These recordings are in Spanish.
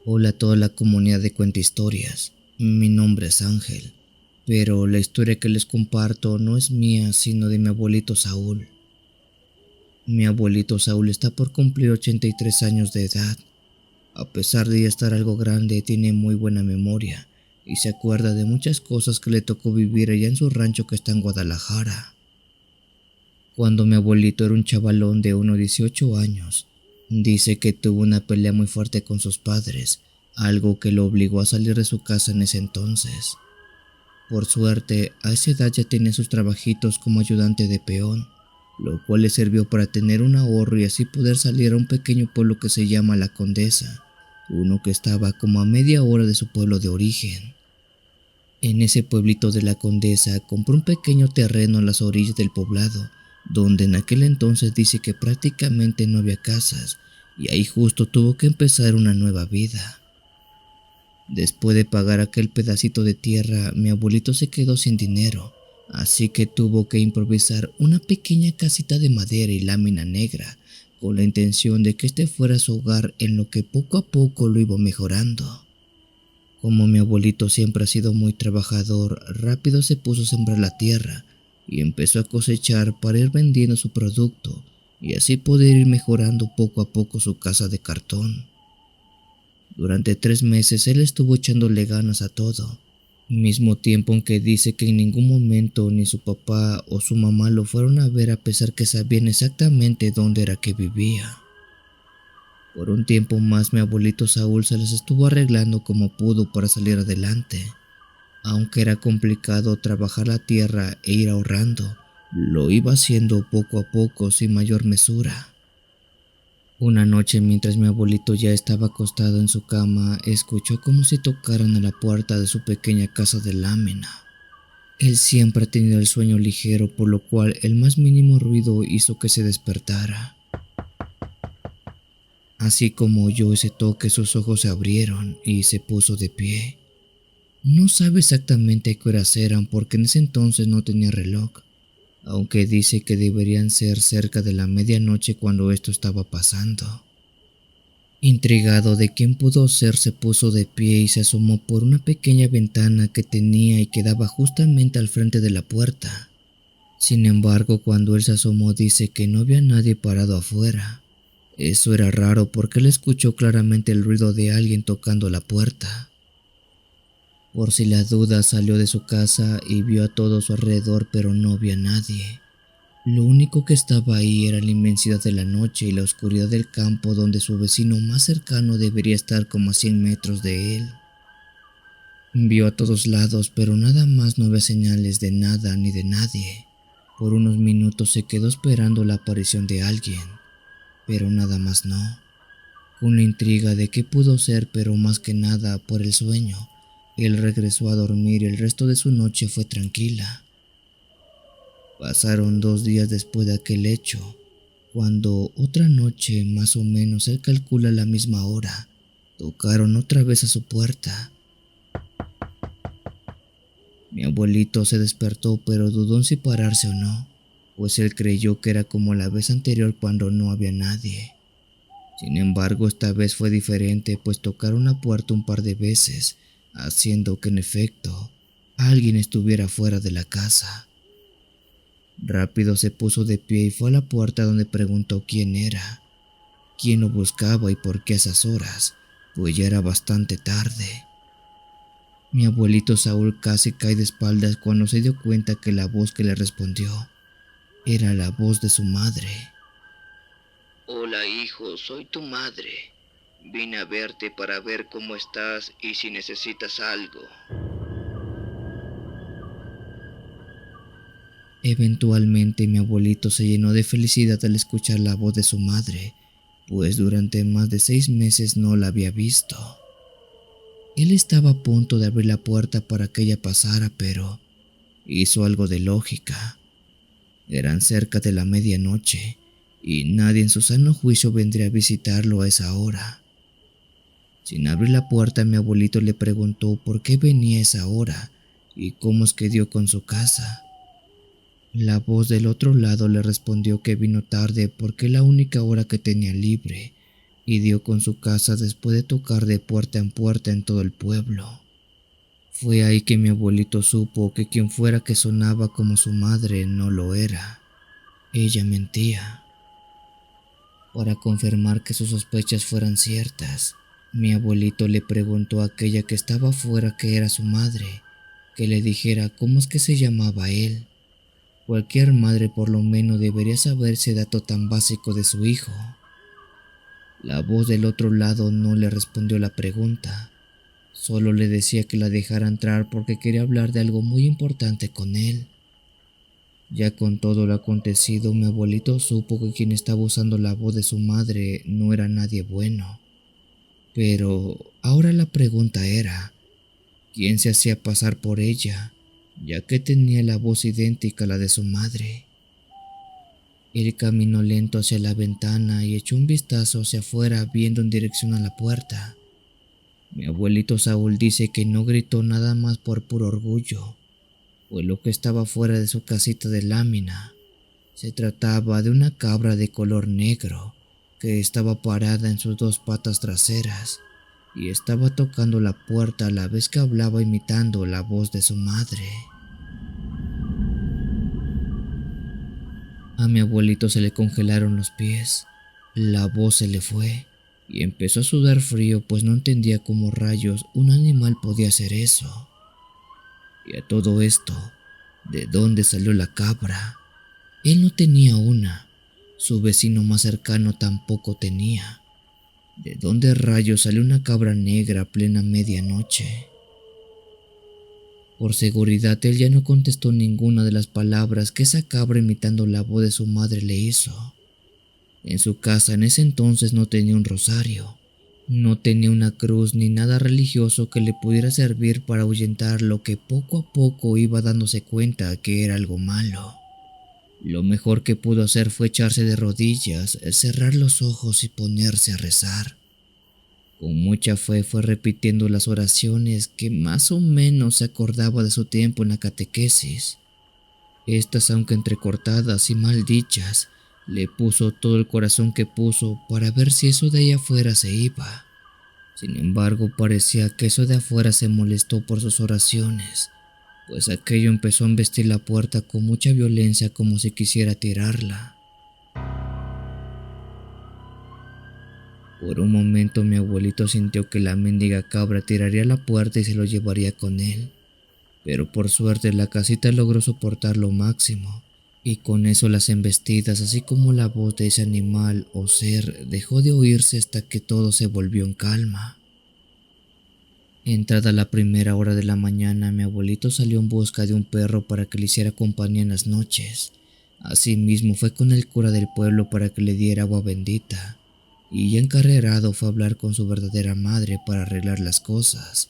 Hola a toda la comunidad de Cuentahistorias. Mi nombre es Ángel, pero la historia que les comparto no es mía, sino de mi abuelito Saúl. Mi abuelito Saúl está por cumplir 83 años de edad. A pesar de ya estar algo grande, tiene muy buena memoria y se acuerda de muchas cosas que le tocó vivir allá en su rancho que está en Guadalajara. Cuando mi abuelito era un chavalón de unos 18 años, dice que tuvo una pelea muy fuerte con sus padres, algo que lo obligó a salir de su casa en ese entonces. Por suerte, a esa edad ya tenía sus trabajitos como ayudante de peón, lo cual le sirvió para tener un ahorro y así poder salir a un pequeño pueblo que se llama La Condesa, uno que estaba como a media hora de su pueblo de origen. En ese pueblito de La Condesa compró un pequeño terreno a las orillas del poblado, donde en aquel entonces dice que prácticamente no había casas, y ahí justo tuvo que empezar una nueva vida. Después de pagar aquel pedacito de tierra, mi abuelito se quedó sin dinero, así que tuvo que improvisar una pequeña casita de madera y lámina negra, con la intención de que este fuera su hogar en lo que poco a poco lo iba mejorando. Como mi abuelito siempre ha sido muy trabajador, rápido se puso a sembrar la tierra y empezó a cosechar para ir vendiendo su producto y así poder ir mejorando poco a poco su casa de cartón. Durante 3 meses él estuvo echándole ganas a todo, mismo tiempo en que dice que en ningún momento ni su papá o su mamá lo fueron a ver a pesar que sabían exactamente dónde era que vivía. Por un tiempo más mi abuelito Saúl se las estuvo arreglando como pudo para salir adelante. Aunque era complicado trabajar la tierra e ir ahorrando, lo iba haciendo poco a poco sin mayor mesura. Una noche mientras mi abuelito ya estaba acostado en su cama, escuchó como si tocaran a la puerta de su pequeña casa de lámina. Él siempre ha tenido el sueño ligero, por lo cual el más mínimo ruido hizo que se despertara. Así como oyó ese toque, sus ojos se abrieron y se puso de pie. No sabe exactamente qué horas eran porque en ese entonces no tenía reloj, aunque dice que deberían ser cerca de la medianoche cuando esto estaba pasando. Intrigado de quién pudo ser, se puso de pie y se asomó por una pequeña ventana que tenía y quedaba justamente al frente de la puerta. Sin embargo, cuando él se asomó dice que no había nadie parado afuera. Eso era raro porque él escuchó claramente el ruido de alguien tocando la puerta. Por si la duda salió de su casa y vio a todo su alrededor, pero no vio a nadie. Lo único que estaba ahí era la inmensidad de la noche y la oscuridad del campo donde su vecino más cercano debería estar como a 100 metros de él. Vio a todos lados, pero nada más, no había señales de nada ni de nadie. Por unos minutos se quedó esperando la aparición de alguien, pero nada más no. Con la intriga de qué pudo ser, pero más que nada por el sueño, él regresó a dormir y el resto de su noche fue tranquila. Pasaron 2 días después de aquel hecho, cuando otra noche, más o menos él calcula la misma hora, tocaron otra vez a su puerta. Mi abuelito se despertó, pero dudó en si pararse o no, pues él creyó que era como la vez anterior cuando no había nadie. Sin embargo, esta vez fue diferente, pues tocaron la puerta un par de veces, haciendo que en efecto alguien estuviera fuera de la casa. Rápido se puso de pie y fue a la puerta donde preguntó quién era, quién lo buscaba y por qué a esas horas, pues ya era bastante tarde. Mi abuelito Saúl casi cae de espaldas cuando se dio cuenta que la voz que le respondió era la voz de su madre. Hola hijo, soy tu madre. Vine a verte para ver cómo estás y si necesitas algo. Eventualmente mi abuelito se llenó de felicidad al escuchar la voz de su madre, pues durante más de 6 meses no la había visto. Él estaba a punto de abrir la puerta para que ella pasara, pero hizo algo de lógica. Eran cerca de la medianoche y nadie en su sano juicio vendría a visitarlo a esa hora. Sin abrir la puerta, mi abuelito le preguntó por qué venía a esa hora y cómo es que dio con su casa. La voz del otro lado le respondió que vino tarde porque la única hora que tenía libre, y dio con su casa después de tocar de puerta en puerta en todo el pueblo. Fue ahí que mi abuelito supo que quien fuera que sonaba como su madre no lo era. Ella mentía. Para confirmar que sus sospechas fueran ciertas, mi abuelito le preguntó a aquella que estaba afuera que era su madre, que le dijera cómo es que se llamaba él. Cualquier madre por lo menos debería saber ese dato tan básico de su hijo. La voz del otro lado no le respondió la pregunta, solo le decía que la dejara entrar porque quería hablar de algo muy importante con él. Ya con todo lo acontecido, mi abuelito supo que quien estaba usando la voz de su madre no era nadie bueno. Pero ahora la pregunta era, ¿quién se hacía pasar por ella, ya que tenía la voz idéntica a la de su madre? Él caminó lento hacia la ventana y echó un vistazo hacia afuera viendo en dirección a la puerta. Mi abuelito Saúl dice que no gritó nada más por puro orgullo, pues lo que estaba fuera de su casita de lámina se trataba de una cabra de color negro que estaba parada en sus dos patas traseras y estaba tocando la puerta a la vez que hablaba imitando la voz de su madre. A mi abuelito se le congelaron los pies, la voz se le fue y empezó a sudar frío pues no entendía cómo rayos un animal podía hacer eso. Y a todo esto, ¿de dónde salió la cabra? Él no tenía una, su vecino más cercano tampoco tenía. ¿De dónde rayos salió una cabra negra a plena medianoche? Por seguridad él ya no contestó ninguna de las palabras que esa cabra imitando la voz de su madre le hizo. En su casa en ese entonces no tenía un rosario, no tenía una cruz ni nada religioso que le pudiera servir para ahuyentar lo que poco a poco iba dándose cuenta que era algo malo. Lo mejor que pudo hacer fue echarse de rodillas, cerrar los ojos y ponerse a rezar. Con mucha fe fue repitiendo las oraciones que más o menos se acordaba de su tiempo en la catequesis. Estas, aunque entrecortadas y mal dichas, le puso todo el corazón que puso para ver si eso de allá afuera se iba. Sin embargo, parecía que eso de afuera se molestó por sus oraciones, pues aquello empezó a embestir la puerta con mucha violencia como si quisiera tirarla. Por un momento mi abuelito sintió que la mendiga cabra tiraría la puerta y se lo llevaría con él, pero por suerte la casita logró soportar lo máximo, y con eso las embestidas así como la voz de ese animal o ser dejó de oírse hasta que todo se volvió en calma. Entrada la primera hora de la mañana, mi abuelito salió en busca de un perro para que le hiciera compañía en las noches. Asimismo fue con el cura del pueblo para que le diera agua bendita, y ya encarrerado fue a hablar con su verdadera madre para arreglar las cosas,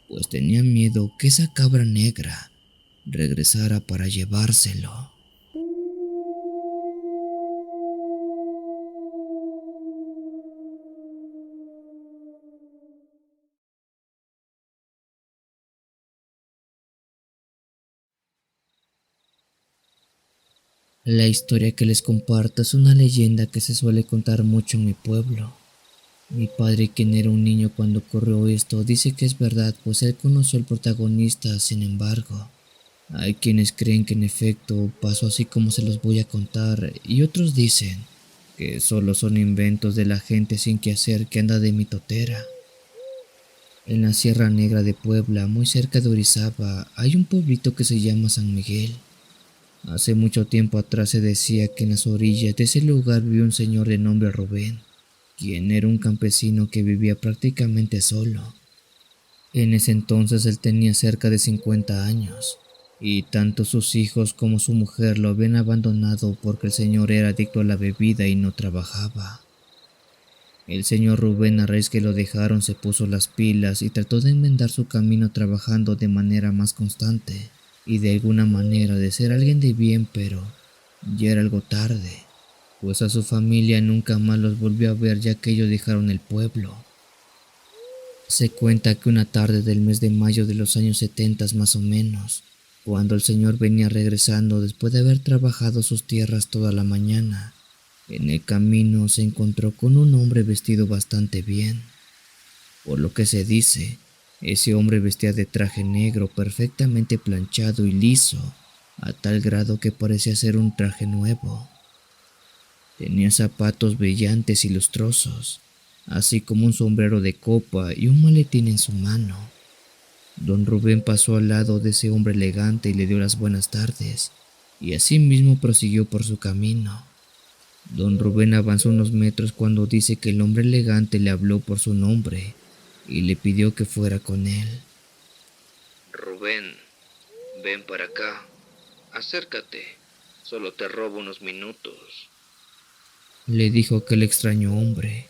pues tenía miedo que esa cabra negra regresara para llevárselo. La historia que les comparto es una leyenda que se suele contar mucho en mi pueblo. Mi padre, quien era un niño cuando ocurrió esto, dice que es verdad, pues él conoció al protagonista. Sin embargo, hay quienes creen que en efecto pasó así como se los voy a contar, y otros dicen que solo son inventos de la gente sin que hacer que anda de mitotera. En la Sierra Negra de Puebla, muy cerca de Orizaba, hay un pueblito que se llama San Miguel. Hace mucho tiempo atrás se decía que en las orillas de ese lugar vivía un señor de nombre Rubén, quien era un campesino que vivía prácticamente solo. En ese entonces él tenía cerca de 50 años, y tanto sus hijos como su mujer lo habían abandonado porque el señor era adicto a la bebida y no trabajaba. El señor Rubén, a raíz que lo dejaron, se puso las pilas y trató de enmendar su camino trabajando de manera más constante y de alguna manera de ser alguien de bien, pero ya era algo tarde, pues a su familia nunca más los volvió a ver ya que ellos dejaron el pueblo. Se cuenta que una tarde del mes de mayo de los años 70 más o menos, cuando el señor venía regresando después de haber trabajado sus tierras toda la mañana, En el camino se encontró con un hombre vestido bastante bien. Por lo que se dice, ese hombre vestía de traje negro perfectamente planchado y liso, a tal grado que parecía ser un traje nuevo. Tenía zapatos brillantes y lustrosos, así como un sombrero de copa y un maletín en su mano. Don Rubén pasó al lado de ese hombre elegante y le dio las buenas tardes, y asimismo prosiguió por su camino. Don Rubén avanzó unos metros cuando dice que el hombre elegante le habló por su nombre y le pidió que fuera con él. Rubén, ven para acá, acércate, solo te robo unos minutos. Le dijo aquel extraño hombre.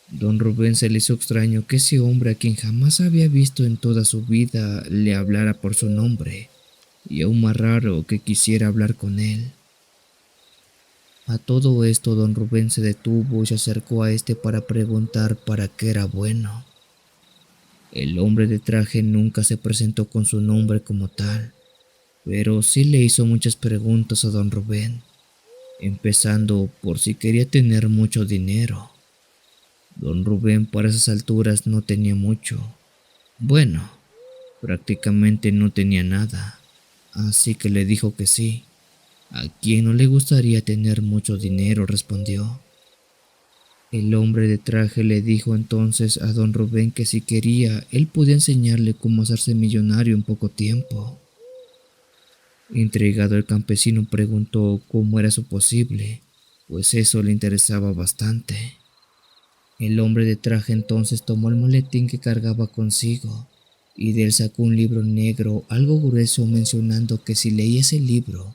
Don Rubén se le hizo extraño que ese hombre a quien jamás había visto en toda su vida le hablara por su nombre, y aún más raro que quisiera hablar con él. A todo esto don Rubén se detuvo y se acercó a este para preguntar para qué era bueno. El hombre de traje nunca se presentó con su nombre como tal, pero sí le hizo muchas preguntas a don Rubén, empezando por si quería tener mucho dinero. Don Rubén para esas alturas no tenía mucho. Bueno, prácticamente no tenía nada, así que le dijo que sí. ¿A quién no le gustaría tener mucho dinero?, respondió. El hombre de traje le dijo entonces a don Rubén que si quería, él podía enseñarle cómo hacerse millonario en poco tiempo. Intrigado, el campesino preguntó cómo era eso posible, pues eso le interesaba bastante. El hombre de traje entonces tomó el maletín que cargaba consigo y de él sacó un libro negro algo grueso, mencionando que si leía ese libro,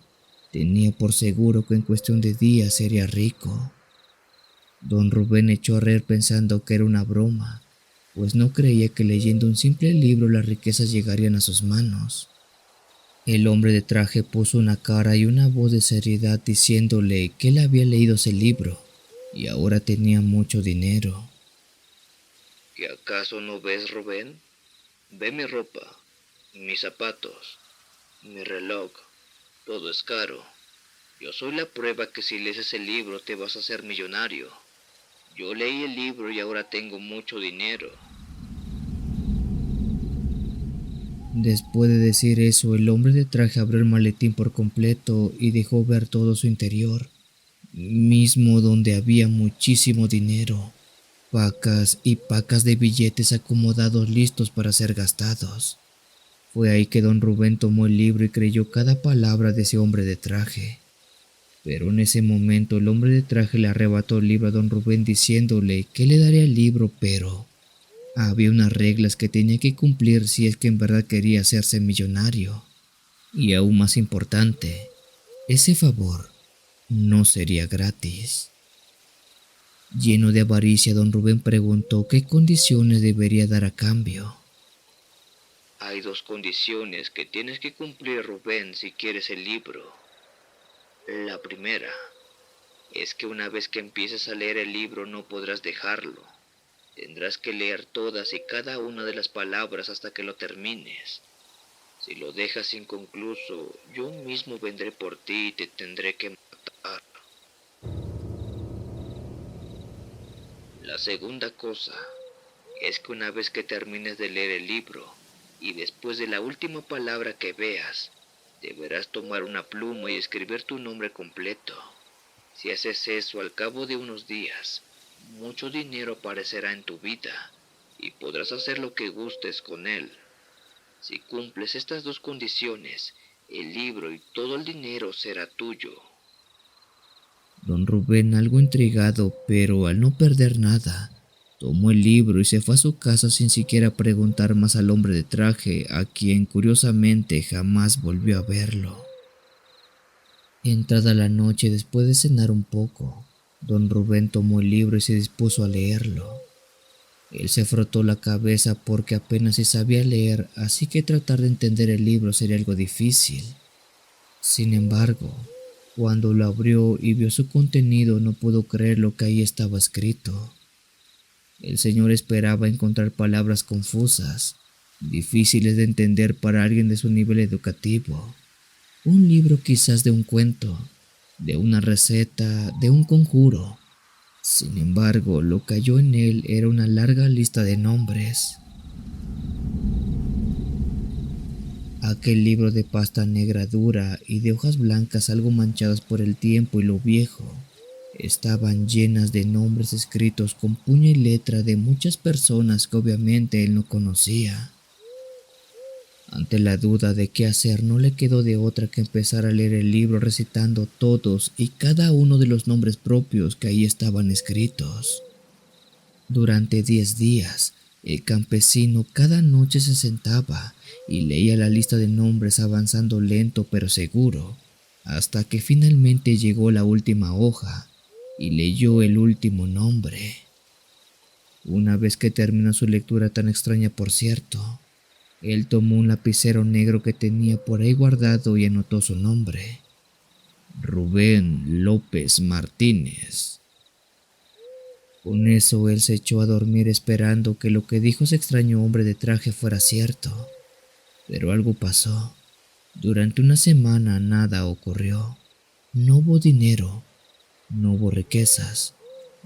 tenía por seguro que en cuestión de días sería rico. Don Rubén echó a reír pensando que era una broma, pues no creía que leyendo un simple libro las riquezas llegarían a sus manos. El hombre de traje puso una cara y una voz de seriedad diciéndole que él había leído ese libro y ahora tenía mucho dinero. ¿Y acaso no ves, Rubén? Ve mi ropa, mis zapatos, mi reloj, todo es caro. Yo soy la prueba que si lees ese libro te vas a hacer millonario. Yo leí el libro y ahora tengo mucho dinero. Después de decir eso, el hombre de traje abrió el maletín por completo y dejó ver todo su interior, mismo donde había muchísimo dinero, pacas y pacas de billetes acomodados listos para ser gastados. Fue ahí que don Rubén tomó el libro y creyó cada palabra de ese hombre de traje. Pero en ese momento el hombre de traje le arrebató el libro a don Rubén diciéndole que le daría el libro, pero había unas reglas que tenía que cumplir si es que en verdad quería hacerse millonario. Y aún más importante, ese favor no sería gratis. Lleno de avaricia, don Rubén preguntó qué condiciones debería dar a cambio. Hay dos condiciones que tienes que cumplir, Rubén, si quieres el libro. La primera es que una vez que empieces a leer el libro no podrás dejarlo. Tendrás que leer todas y cada una de las palabras hasta que lo termines. Si lo dejas inconcluso, yo mismo vendré por ti y te tendré que matar. La segunda cosa es que una vez que termines de leer el libro y después de la última palabra que veas, deberás tomar una pluma y escribir tu nombre completo. Si haces eso al cabo de unos días, mucho dinero aparecerá en tu vida y podrás hacer lo que gustes con él. Si cumples estas dos condiciones, el libro y todo el dinero será tuyo. Don Rubén, algo intrigado, pero al no perder nada, tomó el libro y se fue a su casa sin siquiera preguntar más al hombre de traje, a quien curiosamente jamás volvió a verlo. Entrada la noche, después de cenar un poco, don Rubén tomó el libro y se dispuso a leerlo. Él se frotó la cabeza porque apenas si sabía leer, así que tratar de entender el libro sería algo difícil. Sin embargo, cuando lo abrió y vio su contenido, no pudo creer lo que ahí estaba escrito. El señor esperaba encontrar palabras confusas, difíciles de entender para alguien de su nivel educativo. Un libro quizás de un cuento, de una receta, de un conjuro. Sin embargo, lo que halló en él era una larga lista de nombres. Aquel libro de pasta negra dura y de hojas blancas algo manchadas por el tiempo y lo viejo, estaban llenas de nombres escritos con puño y letra de muchas personas que obviamente él no conocía. Ante la duda de qué hacer, no le quedó de otra que empezar a leer el libro recitando todos y cada uno de los nombres propios que ahí estaban escritos. Durante 10 días, el campesino cada noche se sentaba y leía la lista de nombres avanzando lento pero seguro, hasta que finalmente llegó la última hoja y leyó el último nombre. Una vez que terminó su lectura tan extraña por cierto, él tomó un lapicero negro que tenía por ahí guardado y anotó su nombre: Rubén López Martínez. Con eso él se echó a dormir esperando que lo que dijo ese extraño hombre de traje fuera cierto. Pero algo pasó. Durante una semana nada ocurrió. No hubo dinero, no hubo riquezas,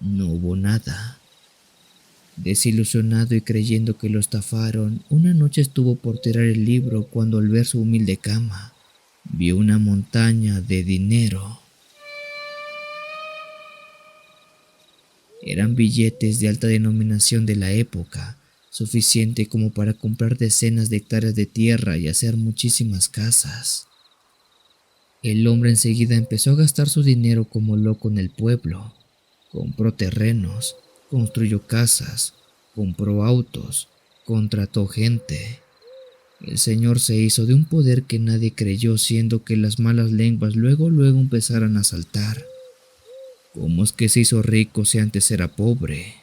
no hubo nada. Desilusionado y creyendo que lo estafaron, una noche estuvo por tirar el libro cuando al ver su humilde cama, vio una montaña de dinero. Eran billetes de alta denominación de la época, suficiente como para comprar decenas de hectáreas de tierra y hacer muchísimas casas. El hombre enseguida empezó a gastar su dinero como loco en el pueblo. Compró terrenos, construyó casas, compró autos, contrató gente. El señor se hizo de un poder que nadie creyó, siendo que las malas lenguas luego empezaran a saltar. ¿Cómo es que se hizo rico si antes era pobre?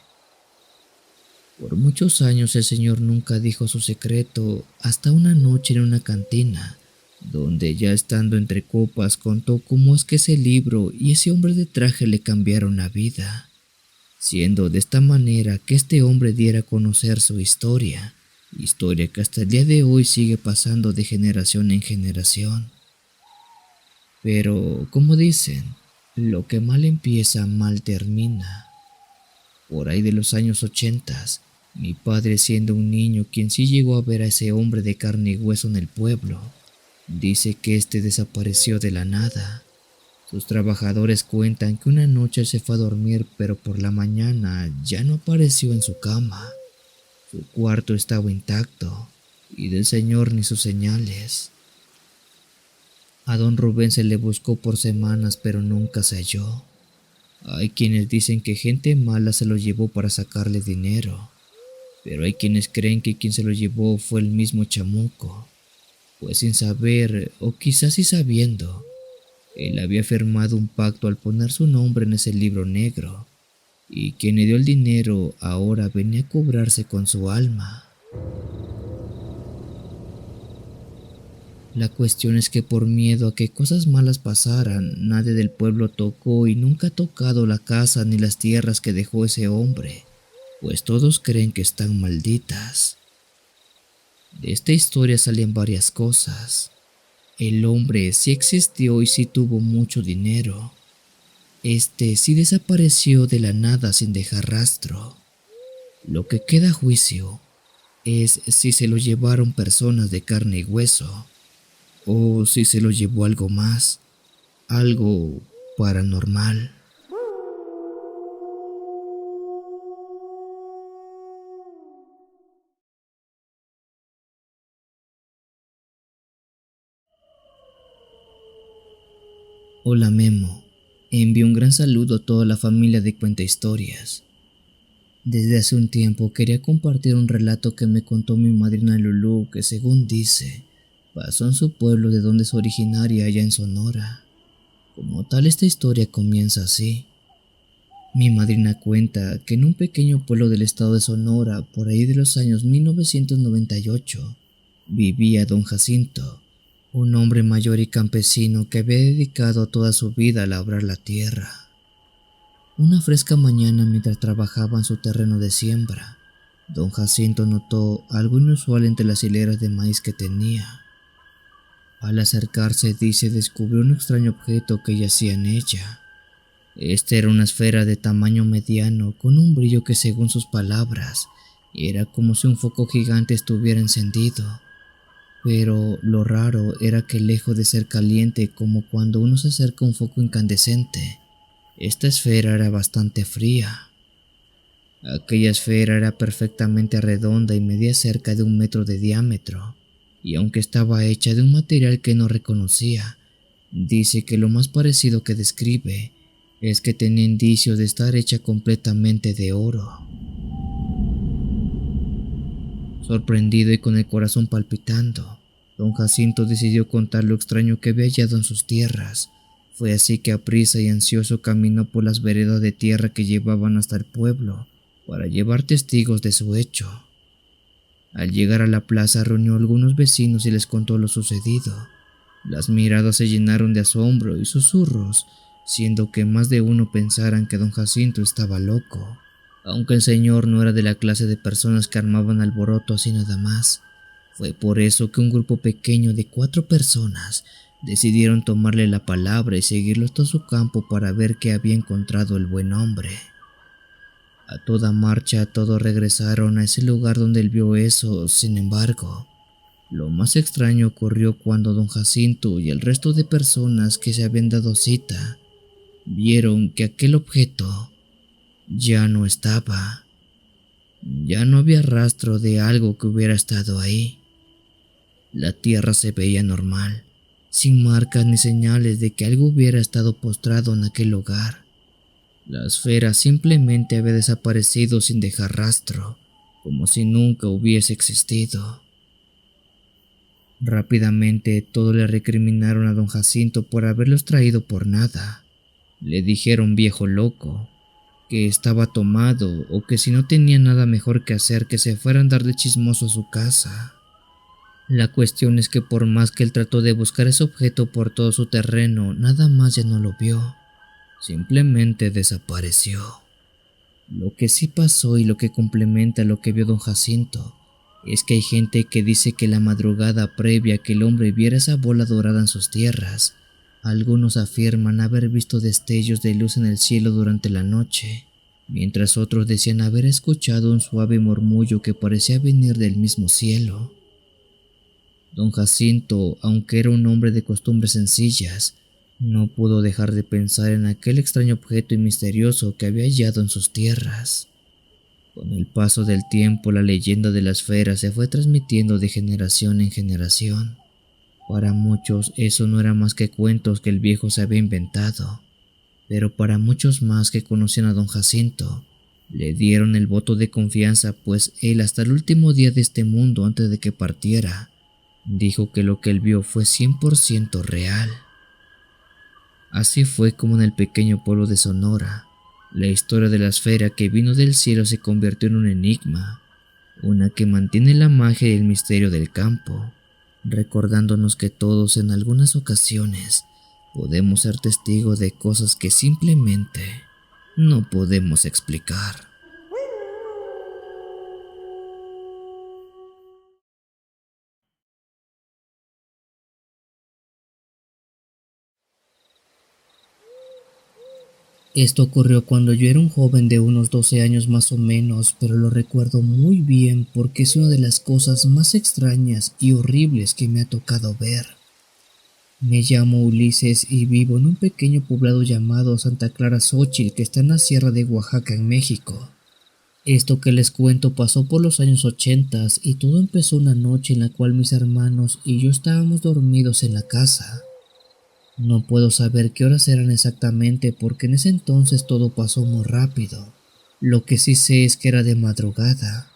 Por muchos años el señor nunca dijo su secreto, hasta una noche en una cantina, donde ya estando entre copas contó cómo es que ese libro y ese hombre de traje le cambiaron la vida, siendo de esta manera que este hombre diera a conocer su historia que hasta el día de hoy sigue pasando de generación en generación. Pero, como dicen, lo que mal empieza, mal termina. Por ahí de los años 80, mi padre, siendo un niño quien sí llegó a ver a ese hombre de carne y hueso en el pueblo, dice que este desapareció de la nada. Sus trabajadores cuentan que una noche se fue a dormir, pero por la mañana ya no apareció en su cama. Su cuarto estaba intacto y del señor ni sus señales. A don Rubén se le buscó por semanas, pero nunca se halló. Hay quienes dicen que gente mala se lo llevó para sacarle dinero, pero hay quienes creen que quien se lo llevó fue el mismo chamuco, pues sin saber, o quizás sí sabiendo, él había firmado un pacto al poner su nombre en ese libro negro, y quien le dio el dinero ahora venía a cobrarse con su alma. La cuestión es que por miedo a que cosas malas pasaran, nadie del pueblo tocó y nunca ha tocado la casa ni las tierras que dejó ese hombre, pues todos creen que están malditas. De esta historia salen varias cosas. El hombre sí existió y sí tuvo mucho dinero. Este sí desapareció de la nada sin dejar rastro. Lo que queda a juicio es si se lo llevaron personas de carne y hueso, o si se lo llevó algo más, algo paranormal. Hola Memo, envío un gran saludo a toda la familia de Cuenta Historias. Desde hace un tiempo quería compartir un relato que me contó mi madrina Lulú, que según dice, pasó en su pueblo de donde es originaria, allá en Sonora. Como tal, esta historia comienza así. Mi madrina cuenta que en un pequeño pueblo del estado de Sonora, por ahí de los años 1998, vivía don Jacinto, un hombre mayor y campesino que había dedicado toda su vida a labrar la tierra. Una fresca mañana, mientras trabajaba en su terreno de siembra, don Jacinto notó algo inusual entre las hileras de maíz que tenía. Al acercarse, dice, descubrió un extraño objeto que yacía en ella. Esta era una esfera de tamaño mediano con un brillo que, según sus palabras, era como si un foco gigante estuviera encendido. Pero lo raro era que, lejos de ser caliente como cuando uno se acerca a un foco incandescente, esta esfera era bastante fría. Aquella esfera era perfectamente redonda y medía cerca de 1 metro de diámetro, y aunque estaba hecha de un material que no reconocía, dice que lo más parecido que describe es que tenía indicios de estar hecha completamente de oro. Sorprendido y con el corazón palpitando, don Jacinto decidió contar lo extraño que había hallado en sus tierras. Fue así que aprisa y ansioso caminó por las veredas de tierra que llevaban hasta el pueblo para llevar testigos de su hecho. Al llegar a la plaza reunió a algunos vecinos y les contó lo sucedido. Las miradas se llenaron de asombro y susurros, siendo que más de uno pensaran que don Jacinto estaba loco. Aunque el señor no era de la clase de personas que armaban alboroto así nada más, fue por eso que un grupo pequeño de 4 personas decidieron tomarle la palabra y seguirlo hasta su campo para ver qué había encontrado el buen hombre. A toda marcha todos regresaron a ese lugar donde él vio eso. Sin embargo, lo más extraño ocurrió cuando don Jacinto y el resto de personas que se habían dado cita vieron que aquel objeto ya no estaba. Ya no había rastro de algo que hubiera estado ahí. La tierra se veía normal, sin marcas ni señales de que algo hubiera estado postrado en aquel lugar. La esfera simplemente había desaparecido sin dejar rastro, como si nunca hubiese existido. Rápidamente todos le recriminaron a don Jacinto por haberlos traído por nada. Le dijeron viejo loco, que estaba tomado o que si no tenía nada mejor que hacer que se fuera a andar de chismoso a su casa. La cuestión es que por más que él trató de buscar ese objeto por todo su terreno, nada más ya no lo vio. Simplemente desapareció. Lo que sí pasó y lo que complementa lo que vio don Jacinto es que hay gente que dice que la madrugada previa a que el hombre viera esa bola dorada en sus tierras, algunos afirman haber visto destellos de luz en el cielo durante la noche, mientras otros decían haber escuchado un suave murmullo que parecía venir del mismo cielo. Don Jacinto, aunque era un hombre de costumbres sencillas, no pudo dejar de pensar en aquel extraño objeto y misterioso que había hallado en sus tierras. Con el paso del tiempo, la leyenda de la esfera se fue transmitiendo de generación en generación. Para muchos eso no era más que cuentos que el viejo se había inventado, pero para muchos más que conocían a don Jacinto, le dieron el voto de confianza, pues él hasta el último día de este mundo antes de que partiera, dijo que lo que él vio fue 100% real. Así fue como en el pequeño pueblo de Sonora, la historia de la esfera que vino del cielo se convirtió en un enigma, una que mantiene la magia y el misterio del campo, recordándonos que todos en algunas ocasiones podemos ser testigos de cosas que simplemente no podemos explicar. Esto ocurrió cuando yo era un joven de unos 12 años más o menos, pero lo recuerdo muy bien porque es una de las cosas más extrañas y horribles que me ha tocado ver. Me llamo Ulises y vivo en un pequeño poblado llamado Santa Clara Xochitl que está en la sierra de Oaxaca, en México. Esto que les cuento pasó por los años 80 y todo empezó una noche en la cual mis hermanos y yo estábamos dormidos en la casa. No puedo saber qué horas eran exactamente porque en ese entonces todo pasó muy rápido. Lo que sí sé es que era de madrugada.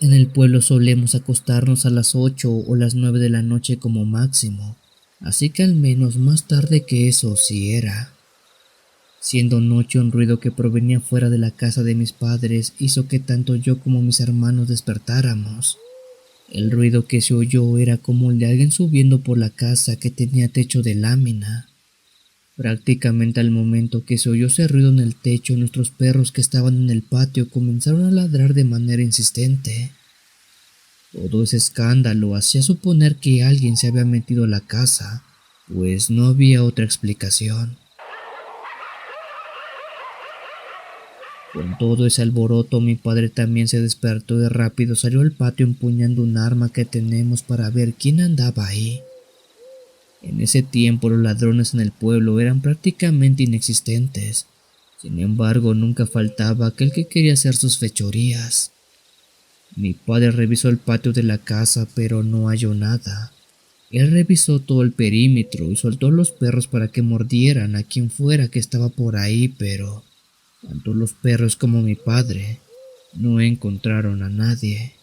En el pueblo solemos acostarnos a las 8 o las 9 de la noche como máximo, así que al menos más tarde que eso sí era. Siendo noche, un ruido que provenía fuera de la casa de mis padres hizo que tanto yo como mis hermanos despertáramos. El ruido que se oyó era como el de alguien subiendo por la casa que tenía techo de lámina. Prácticamente al momento que se oyó ese ruido en el techo, nuestros perros que estaban en el patio comenzaron a ladrar de manera insistente. Todo ese escándalo hacía suponer que alguien se había metido a la casa, pues no había otra explicación. Con todo ese alboroto, mi padre también se despertó y rápido salió al patio empuñando un arma que tenemos para ver quién andaba ahí. En ese tiempo los ladrones en el pueblo eran prácticamente inexistentes. Sin embargo, nunca faltaba aquel que quería hacer sus fechorías. Mi padre revisó el patio de la casa, pero no halló nada. Él revisó todo el perímetro y soltó a los perros para que mordieran a quien fuera que estaba por ahí, pero tanto los perros como mi padre no encontraron a nadie.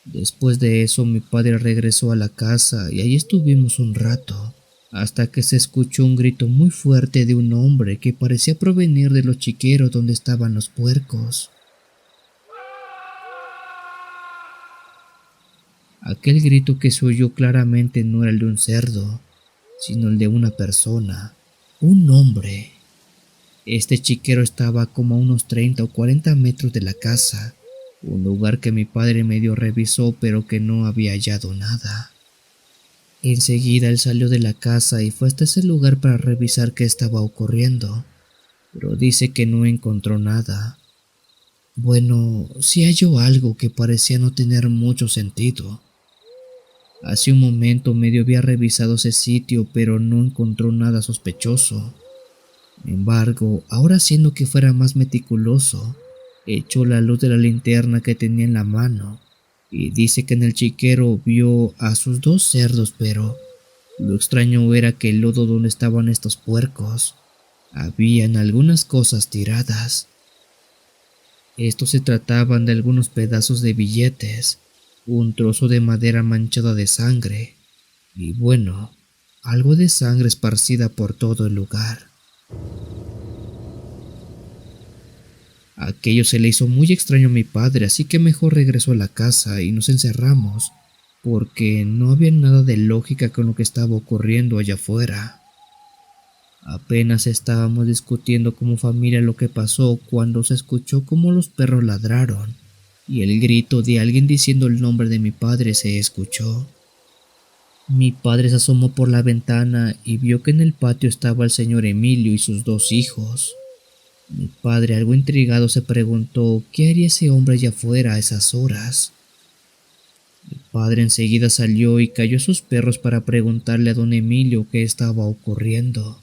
Después de eso, mi padre regresó a la casa y ahí estuvimos un rato, hasta que se escuchó un grito muy fuerte de un hombre que parecía provenir de los chiqueros donde estaban los puercos. Aquel grito que se oyó claramente no era el de un cerdo, sino el de una persona, un hombre. Este chiquero estaba como a unos 30 o 40 metros de la casa, un lugar que mi padre medio revisó pero que no había hallado nada. Enseguida él salió de la casa y fue hasta ese lugar para revisar qué estaba ocurriendo, pero dice que no encontró nada. Bueno, sí halló algo que parecía no tener mucho sentido. Hace un momento medio había revisado ese sitio, pero no encontró nada sospechoso. Sin embargo, ahora haciendo que fuera más meticuloso, echó la luz de la linterna que tenía en la mano y dice que en el chiquero vio a sus 2 cerdos, pero lo extraño era que el lodo donde estaban estos puercos, habían algunas cosas tiradas. Estos se trataban de algunos pedazos de billetes, un trozo de madera manchada de sangre y bueno, algo de sangre esparcida por todo el lugar. Aquello se le hizo muy extraño a mi padre, así que mejor regresó a la casa y nos encerramos, porque no había nada de lógica con lo que estaba ocurriendo allá afuera. Apenas estábamos discutiendo como familia lo que pasó cuando se escuchó cómo los perros ladraron y el grito de alguien diciendo el nombre de mi padre se escuchó. Mi padre se asomó por la ventana y vio que en el patio estaba el señor Emilio y sus 2 hijos. Mi padre, algo intrigado, se preguntó qué haría ese hombre allá afuera a esas horas. Mi padre enseguida salió y cayó a sus perros para preguntarle a don Emilio qué estaba ocurriendo.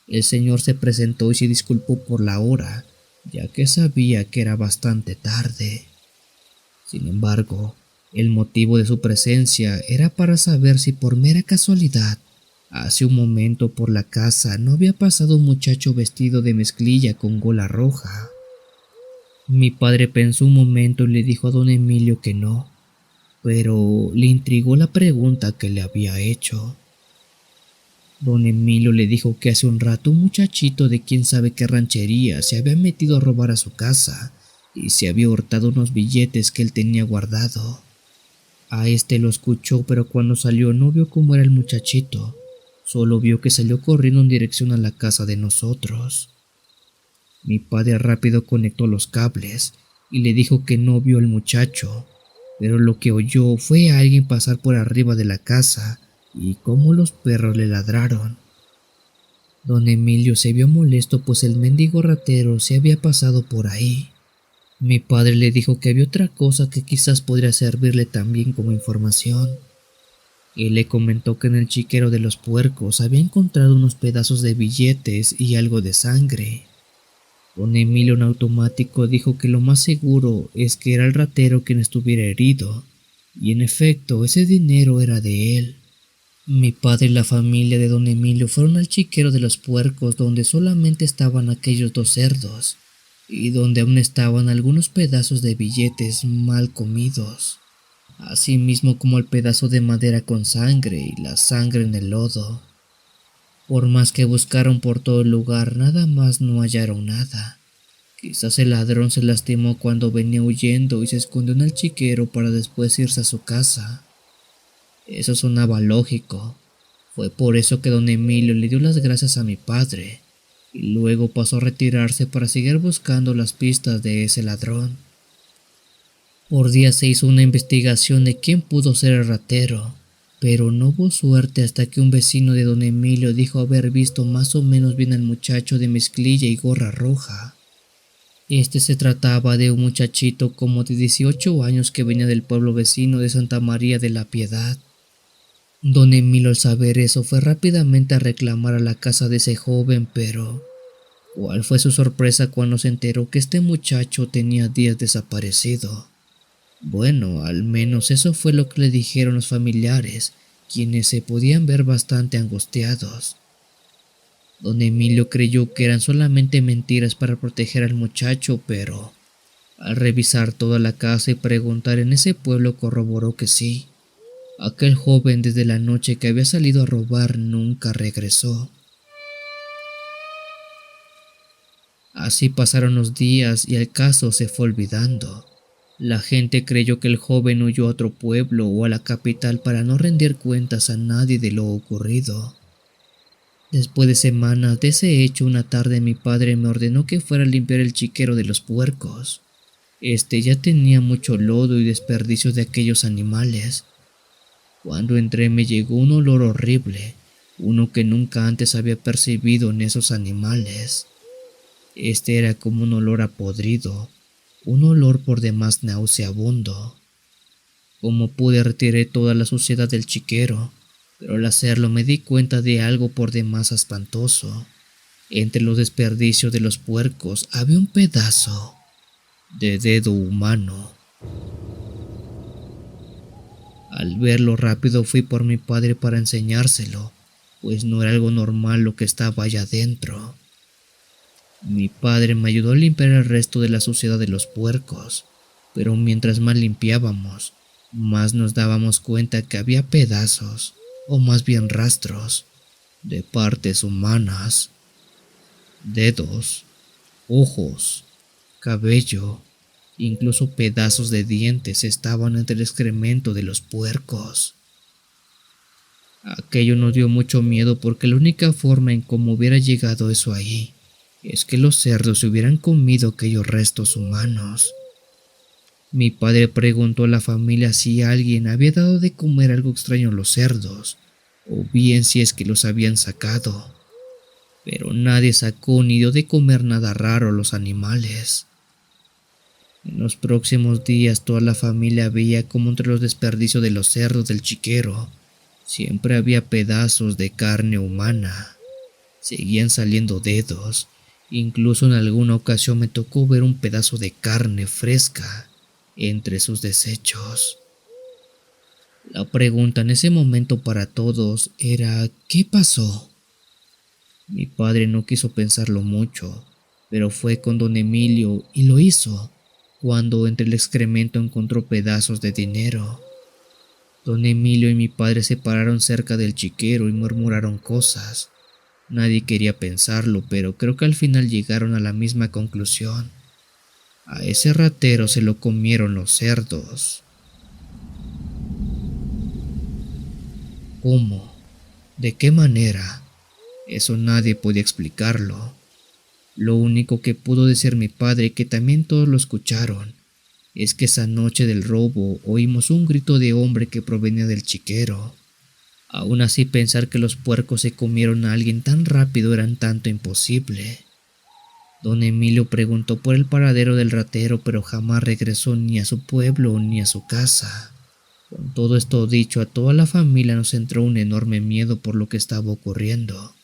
El señor se presentó y se disculpó por la hora, ya que sabía que era bastante tarde. Sin embargo, el motivo de su presencia era para saber si por mera casualidad, hace un momento por la casa no había pasado un muchacho vestido de mezclilla con gola roja. Mi padre pensó un momento y le dijo a don Emilio que no, pero le intrigó la pregunta que le había hecho. Don Emilio le dijo que hace un rato un muchachito de quién sabe qué ranchería se había metido a robar a su casa y se había hurtado unos billetes que él tenía guardado. A este lo escuchó, pero cuando salió no vio cómo era el muchachito, solo vio que salió corriendo en dirección a la casa de nosotros. Mi padre rápido conectó los cables y le dijo que no vio al muchacho, pero lo que oyó fue a alguien pasar por arriba de la casa y cómo los perros le ladraron. Don Emilio se vio molesto, pues el mendigo ratero se había pasado por ahí. Mi padre le dijo que había otra cosa que quizás podría servirle también como información. Él le comentó que en el chiquero de los puercos había encontrado unos pedazos de billetes y algo de sangre. Don Emilio en automático dijo que lo más seguro es que era el ratero quien estuviera herido, y en efecto ese dinero era de él. Mi padre y la familia de don Emilio fueron al chiquero de los puercos, donde solamente estaban aquellos 2 cerdos, y donde aún estaban algunos pedazos de billetes mal comidos, así mismo como el pedazo de madera con sangre y la sangre en el lodo. Por más que buscaron por todo el lugar, nada más no hallaron nada. Quizás el ladrón se lastimó cuando venía huyendo y se escondió en el chiquero para después irse a su casa. Eso sonaba lógico. Fue por eso que don Emilio le dio las gracias a mi padre y luego pasó a retirarse para seguir buscando las pistas de ese ladrón. Por días se hizo una investigación de quién pudo ser el ratero, pero no hubo suerte hasta que un vecino de don Emilio dijo haber visto más o menos bien al muchacho de mezclilla y gorra roja. Se trataba de un muchachito como de 18 años que venía del pueblo vecino de Santa María de la Piedad. Don Emilio, al saber eso, fue rápidamente a reclamar a la casa de ese joven, pero ¿cuál fue su sorpresa cuando se enteró que este muchacho tenía días desaparecido? Bueno, al menos eso fue lo que le dijeron los familiares, quienes se podían ver bastante angustiados. Don Emilio creyó que eran solamente mentiras para proteger al muchacho, pero al revisar toda la casa y preguntar en ese pueblo corroboró que sí. Aquel joven desde la noche que había salido a robar nunca regresó. Así pasaron los días y el caso se fue olvidando. La gente creyó que el joven huyó a otro pueblo o a la capital para no rendir cuentas a nadie de lo ocurrido. Después de semanas de ese hecho, una tarde mi padre me ordenó que fuera a limpiar el chiquero de los puercos. Ya tenía mucho lodo y desperdicio de aquellos animales. Cuando entré me llegó un olor horrible, uno que nunca antes había percibido en esos animales. Era como un olor a podrido, un olor por demás nauseabundo. Como pude, retiré toda la suciedad del chiquero, pero al hacerlo me di cuenta de algo por demás espantoso. Entre los desperdicios de los puercos había un pedazo de dedo humano. Al verlo rápido fui por mi padre para enseñárselo, pues no era algo normal lo que estaba allá adentro. Mi padre me ayudó a limpiar el resto de la suciedad de los puercos, pero mientras más limpiábamos, más nos dábamos cuenta que había pedazos, o más bien rastros, de partes humanas, dedos, ojos, cabello, incluso pedazos de dientes estaban entre el excremento de los puercos. Aquello nos dio mucho miedo porque la única forma en cómo hubiera llegado eso ahí es que los cerdos se hubieran comido aquellos restos humanos. Mi padre preguntó a la familia si alguien había dado de comer algo extraño a los cerdos, o bien si es que los habían sacado, pero nadie sacó ni dio de comer nada raro a los animales. En los próximos días toda la familia veía como entre los desperdicios de los cerdos del chiquero siempre había pedazos de carne humana. Seguían saliendo dedos, incluso en alguna ocasión me tocó ver un pedazo de carne fresca entre sus desechos. La pregunta en ese momento para todos era ¿qué pasó? Mi padre no quiso pensarlo mucho, pero fue con don Emilio y lo hizo, cuando entre el excremento encontró pedazos de dinero. Don Emilio y mi padre se pararon cerca del chiquero y murmuraron cosas. Nadie quería pensarlo, pero creo que al final llegaron a la misma conclusión. A ese ratero se lo comieron los cerdos. ¿Cómo? ¿De qué manera? Eso nadie podía explicarlo. Lo único que pudo decir mi padre, que también todos lo escucharon, es que esa noche del robo oímos un grito de hombre que provenía del chiquero. Aún así, pensar que los puercos se comieron a alguien tan rápido era un tanto imposible. Don Emilio preguntó por el paradero del ratero, pero jamás regresó ni a su pueblo ni a su casa. Con todo esto dicho, a toda la familia nos entró un enorme miedo por lo que estaba ocurriendo,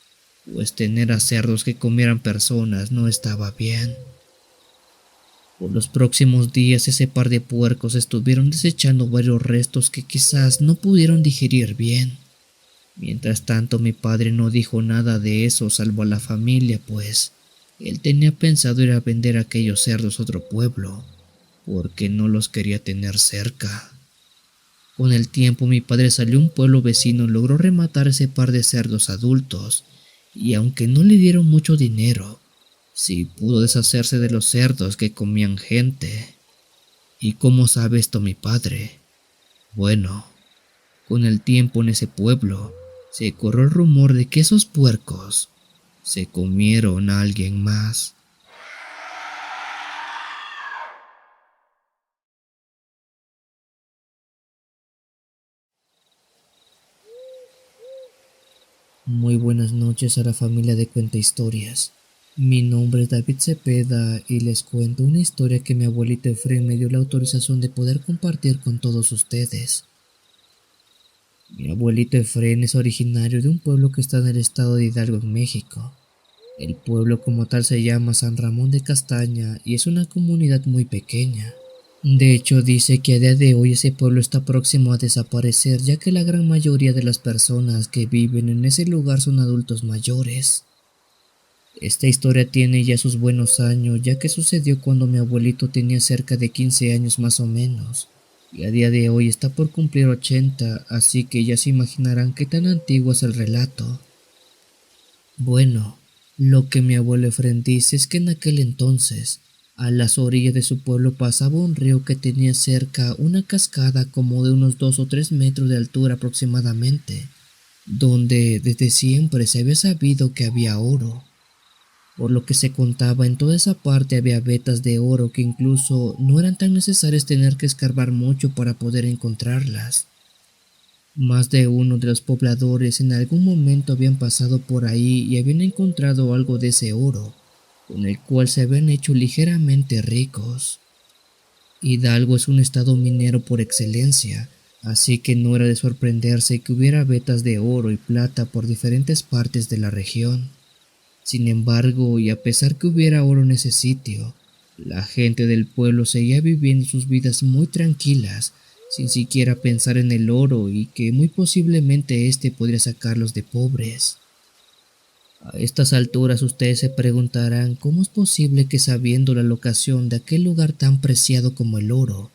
pues tener a cerdos que comieran personas no estaba bien. Por los próximos días ese par de puercos estuvieron desechando varios restos que quizás no pudieron digerir bien. Mientras tanto, mi padre no dijo nada de eso salvo a la familia, pues él tenía pensado ir a vender aquellos cerdos a otro pueblo, porque no los quería tener cerca. Con el tiempo mi padre salió a un pueblo vecino y logró rematar ese par de cerdos adultos, y aunque no le dieron mucho dinero, sí pudo deshacerse de los cerdos que comían gente. ¿Y cómo sabe esto mi padre? Bueno, con el tiempo en ese pueblo se corrió el rumor de que esos puercos se comieron a alguien más. Muy buenas noches a la familia de Cuenta Historias. Mi nombre es David Cepeda y les cuento una historia que mi abuelito Efraín me dio la autorización de poder compartir con todos ustedes. Mi abuelito Efraín es originario de un pueblo que está en el estado de Hidalgo, en México. El pueblo como tal se llama San Ramón de Castaña y es una comunidad muy pequeña. De hecho, dice que a día de hoy ese pueblo está próximo a desaparecer, ya que la gran mayoría de las personas que viven en ese lugar son adultos mayores. Esta historia tiene ya sus buenos años, ya que sucedió cuando mi abuelito tenía cerca de 15 años más o menos, y a día de hoy está por cumplir 80, así que ya se imaginarán qué tan antiguo es el relato. Bueno, lo que mi abuelo Efren dice es que en aquel entonces, a las orillas de su pueblo pasaba un río que tenía cerca una cascada como de unos 2 o 3 metros de altura aproximadamente, donde desde siempre se había sabido que había oro. Por lo que se contaba, en toda esa parte había vetas de oro que incluso no eran tan necesarias tener que escarbar mucho para poder encontrarlas. Más de uno de los pobladores en algún momento habían pasado por ahí y habían encontrado algo de ese oro, con el cual se habían hecho ligeramente ricos. Hidalgo es un estado minero por excelencia, así que no era de sorprenderse que hubiera vetas de oro y plata por diferentes partes de la región. Sin embargo, y a pesar que hubiera oro en ese sitio, la gente del pueblo seguía viviendo sus vidas muy tranquilas, sin siquiera pensar en el oro y que muy posiblemente este podría sacarlos de pobres. A estas alturas ustedes se preguntarán cómo es posible que, sabiendo la locación de aquel lugar tan preciado como el oro,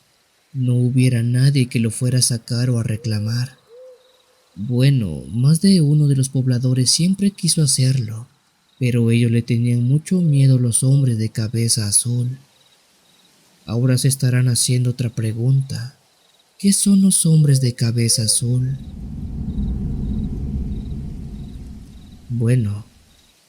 no hubiera nadie que lo fuera a sacar o a reclamar. Bueno, más de uno de los pobladores siempre quiso hacerlo, pero ellos le tenían mucho miedo a los hombres de cabeza azul. Ahora se estarán haciendo otra pregunta. ¿Qué son los hombres de cabeza azul? Bueno,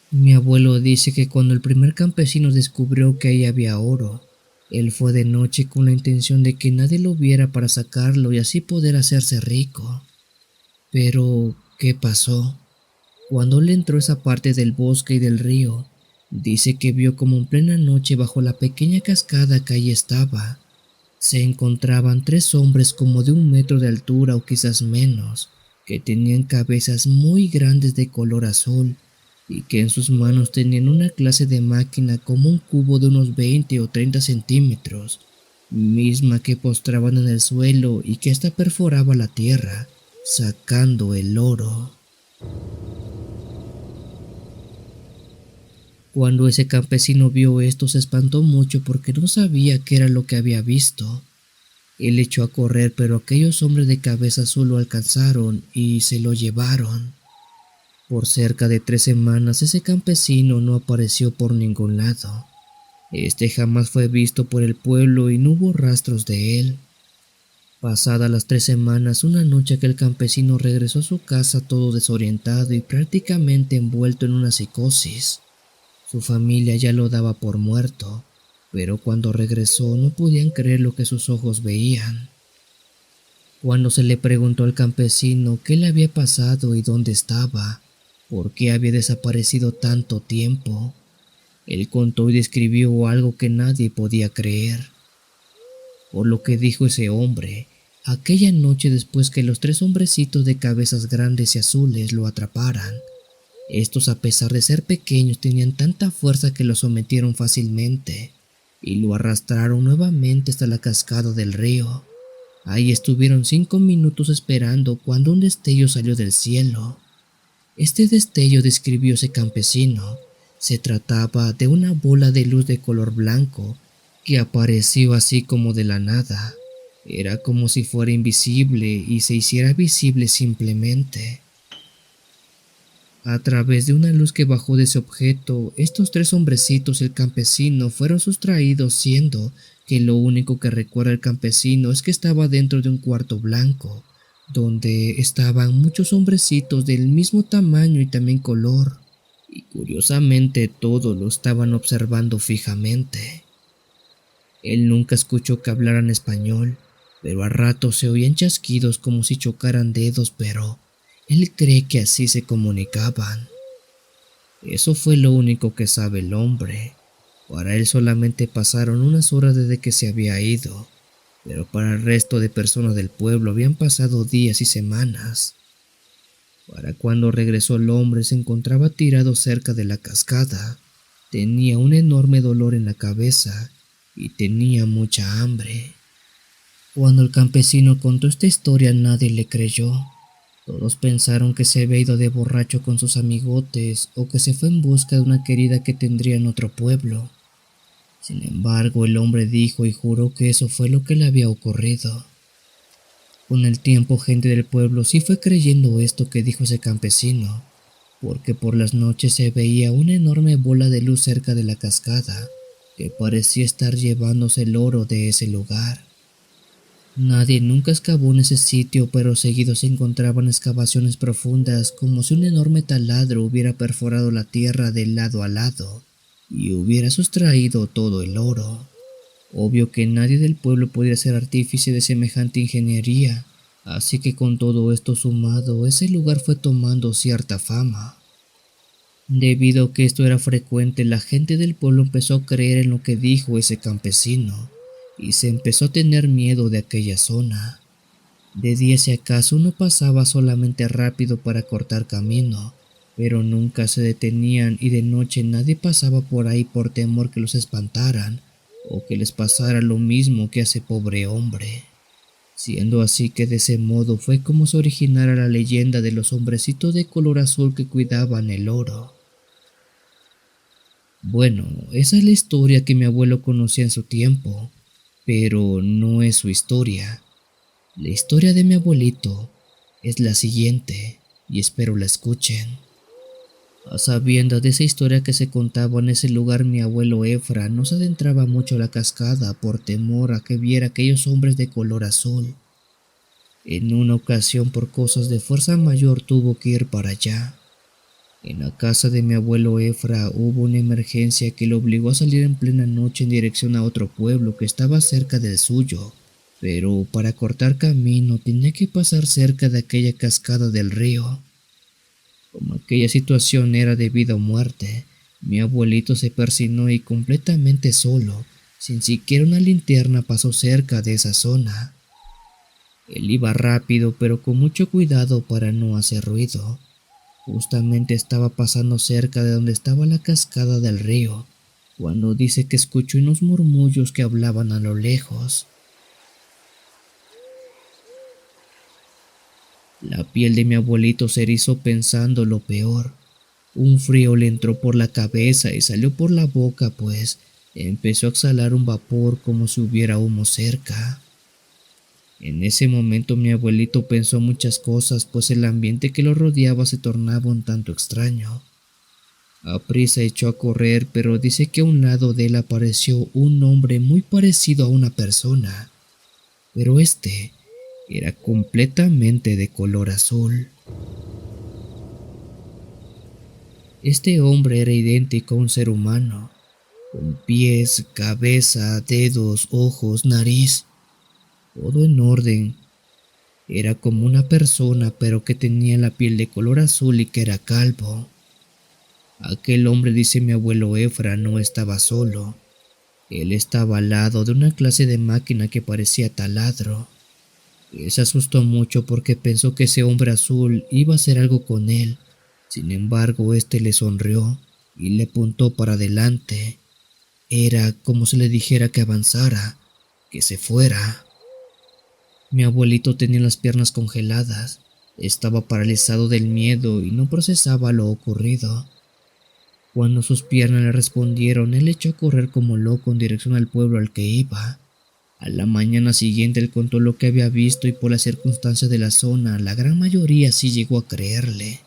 mi abuelo dice que cuando el primer campesino descubrió que ahí había oro, él fue de noche con la intención de que nadie lo viera para sacarlo y así poder hacerse rico. Pero, ¿qué pasó? Cuando él entró a esa parte del bosque y del río, dice que vio como en plena noche bajo la pequeña cascada que allí estaba, se encontraban 3 hombres como de 1 metro de altura o quizás menos, que tenían cabezas muy grandes de color azul y que en sus manos tenían una clase de máquina como un cubo de unos 20 o 30 centímetros, misma que postraban en el suelo y que hasta perforaba la tierra, sacando el oro. Cuando ese campesino vio esto se espantó mucho porque no sabía qué era lo que había visto. Él echó a correr, pero aquellos hombres de cabeza azul lo alcanzaron y se lo llevaron. Por cerca de 3 semanas ese campesino no apareció por ningún lado. Este jamás fue visto por el pueblo y no hubo rastros de él. Pasadas las 3 semanas, una noche aquel campesino regresó a su casa todo desorientado y prácticamente envuelto en una psicosis. Su familia ya lo daba por muerto, pero cuando regresó no podían creer lo que sus ojos veían. Cuando se le preguntó al campesino qué le había pasado y dónde estaba, por qué había desaparecido tanto tiempo, él contó y describió algo que nadie podía creer. Por lo que dijo ese hombre, aquella noche después que los 3 hombrecitos de cabezas grandes y azules lo atraparan, estos, a pesar de ser pequeños, tenían tanta fuerza que lo sometieron fácilmente y lo arrastraron nuevamente hasta la cascada del río. Ahí estuvieron 5 minutos esperando cuando un destello salió del cielo. Este destello, describió ese campesino, se trataba de una bola de luz de color blanco que apareció así como de la nada. Era como si fuera invisible y se hiciera visible simplemente. A través de una luz que bajó de ese objeto, estos 3 hombrecitos y el campesino fueron sustraídos, siendo que lo único que recuerda el campesino es que estaba dentro de un cuarto blanco, donde estaban muchos hombrecitos del mismo tamaño y también color, y curiosamente todos lo estaban observando fijamente. Él nunca escuchó que hablaran español, pero a ratos se oían chasquidos como si chocaran dedos, pero Él cree que así se comunicaban. Eso fue lo único que sabe el hombre. Para él solamente pasaron unas horas desde que se había ido, pero para el resto de personas del pueblo habían pasado días y semanas. Para cuando regresó el hombre se encontraba tirado cerca de la cascada. Tenía un enorme dolor en la cabeza y tenía mucha hambre. Cuando el campesino contó esta historia nadie le creyó. Todos pensaron que se había ido de borracho con sus amigotes o que se fue en busca de una querida que tendría en otro pueblo. Sin embargo, el hombre dijo y juró que eso fue lo que le había ocurrido. Con el tiempo, gente del pueblo sí fue creyendo esto que dijo ese campesino, porque por las noches se veía una enorme bola de luz cerca de la cascada que parecía estar llevándose el oro de ese lugar. Nadie nunca excavó en ese sitio, pero seguido se encontraban excavaciones profundas como si un enorme taladro hubiera perforado la tierra de lado a lado y hubiera sustraído todo el oro. Obvio que nadie del pueblo podía ser artífice de semejante ingeniería, así que con todo esto sumado, ese lugar fue tomando cierta fama. Debido a que esto era frecuente, la gente del pueblo empezó a creer en lo que dijo ese campesino y se empezó a tener miedo de aquella zona. De día si acaso uno pasaba solamente rápido para cortar camino, pero nunca se detenían y de noche nadie pasaba por ahí por temor que los espantaran o que les pasara lo mismo que a ese pobre hombre. Siendo así que de ese modo fue como se originara la leyenda de los hombrecitos de color azul que cuidaban el oro. Bueno, esa es la historia que mi abuelo conocía en su tiempo, pero no es su historia. La historia de mi abuelito es la siguiente y espero la escuchen. A sabiendas de esa historia que se contaba en ese lugar, mi abuelo Efra no se adentraba mucho a la cascada por temor a que viera aquellos hombres de color azul. En una ocasión, por cosas de fuerza mayor, tuvo que ir para allá. En la casa de mi abuelo Efra hubo una emergencia que lo obligó a salir en plena noche en dirección a otro pueblo que estaba cerca del suyo, pero para cortar camino tenía que pasar cerca de aquella cascada del río. Como aquella situación era de vida o muerte, mi abuelito se persinó y completamente solo, sin siquiera una linterna, pasó cerca de esa zona. Él iba rápido pero con mucho cuidado para no hacer ruido. Justamente estaba pasando cerca de donde estaba la cascada del río, cuando dice que escuchó unos murmullos que hablaban a lo lejos. La piel de mi abuelito se erizó pensando lo peor. Un frío le entró por la cabeza y salió por la boca, pues empezó a exhalar un vapor como si hubiera humo cerca. En ese momento mi abuelito pensó muchas cosas, pues el ambiente que lo rodeaba se tornaba un tanto extraño. Aprisa echó a correr, pero dice que a un lado de él apareció un hombre muy parecido a una persona, pero este era completamente de color azul. Este hombre era idéntico a un ser humano, con pies, cabeza, dedos, ojos, nariz, todo en orden. Era como una persona, pero que tenía la piel de color azul y que era calvo. Aquel hombre, dice mi abuelo Efra, no estaba solo. Él estaba al lado de una clase de máquina que parecía taladro. Él se asustó mucho porque pensó que ese hombre azul iba a hacer algo con él. Sin embargo, este le sonrió y le apuntó para adelante. Era como si le dijera que avanzara, que se fuera. Mi abuelito tenía las piernas congeladas, estaba paralizado del miedo y no procesaba lo ocurrido. Cuando sus piernas le respondieron, él echó a correr como loco en dirección al pueblo al que iba. A la mañana siguiente él contó lo que había visto y por las circunstancias de la zona, la gran mayoría sí llegó a creerle.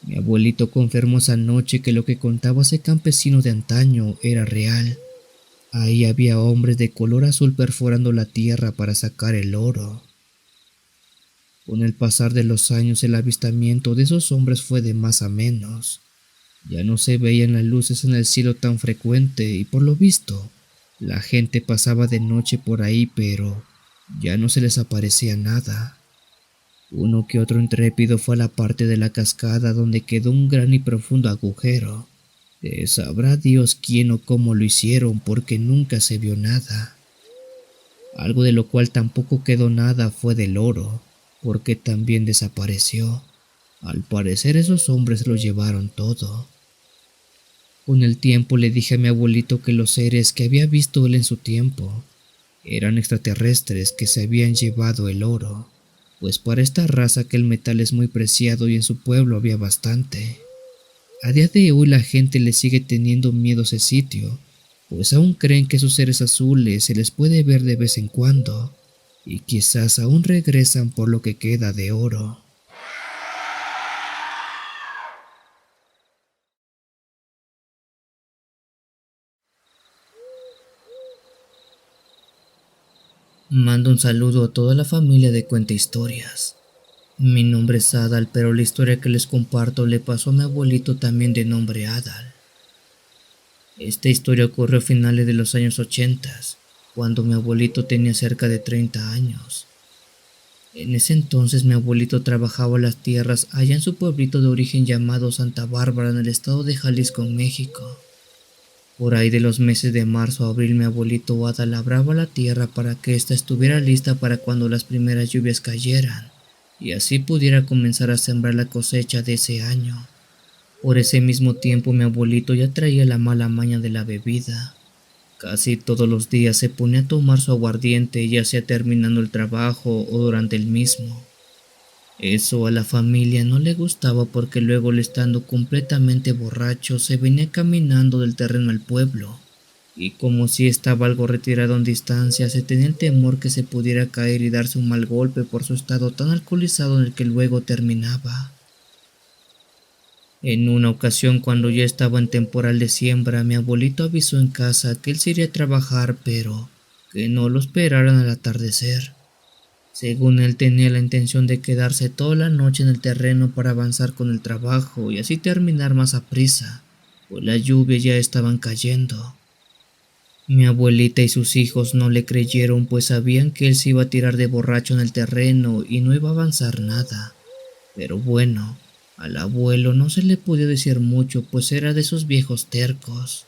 Mi abuelito confirmó esa noche que lo que contaba ese campesino de antaño era real. Ahí había hombres de color azul perforando la tierra para sacar el oro. Con el pasar de los años, el avistamiento de esos hombres fue de más a menos. Ya no se veían las luces en el cielo tan frecuente y por lo visto, la gente pasaba de noche por ahí, pero ya no se les aparecía nada. Uno que otro intrépido fue a la parte de la cascada donde quedó un gran y profundo agujero. Sabrá Dios quién o cómo lo hicieron porque nunca se vio nada. Algo de lo cual tampoco quedó nada fue del oro, porque también desapareció. Al parecer esos hombres lo llevaron todo. Con el tiempo le dije a mi abuelito que los seres que había visto él en su tiempo eran extraterrestres que se habían llevado el oro, pues para esta raza que el metal es muy preciado y en su pueblo había bastante. A día de hoy la gente le sigue teniendo miedo a ese sitio, pues aún creen que esos seres azules se les puede ver de vez en cuando, y quizás aún regresan por lo que queda de oro. Mando un saludo a toda la familia de Cuenta Historias. Mi nombre es Adal, pero la historia que les comparto le pasó a mi abuelito también de nombre Adal. Esta historia ocurrió a finales de los años 80, cuando mi abuelito tenía cerca de 30 años. En ese entonces mi abuelito trabajaba las tierras allá en su pueblito de origen llamado Santa Bárbara en el estado de Jalisco, en México. Por ahí de los meses de marzo a abril mi abuelito Ada labraba la tierra para que ésta estuviera lista para cuando las primeras lluvias cayeran y así pudiera comenzar a sembrar la cosecha de ese año. Por ese mismo tiempo mi abuelito ya traía la mala maña de la bebida. Casi todos los días se ponía a tomar su aguardiente, ya sea terminando el trabajo o durante el mismo. Eso a la familia no le gustaba porque luego, él estando completamente borracho, se venía caminando del terreno al pueblo, y como si estaba algo retirado en distancia, se tenía el temor que se pudiera caer y darse un mal golpe por su estado tan alcoholizado en el que luego terminaba. En una ocasión, cuando ya estaba en temporal de siembra, mi abuelito avisó en casa que él se iría a trabajar, pero que no lo esperaran al atardecer. Según él, tenía la intención de quedarse toda la noche en el terreno para avanzar con el trabajo y así terminar más a prisa, pues las lluvias ya estaban cayendo. Mi abuelita y sus hijos no le creyeron, pues sabían que él se iba a tirar de borracho en el terreno y no iba a avanzar nada. Pero bueno, al abuelo no se le podía decir mucho, pues era de esos viejos tercos.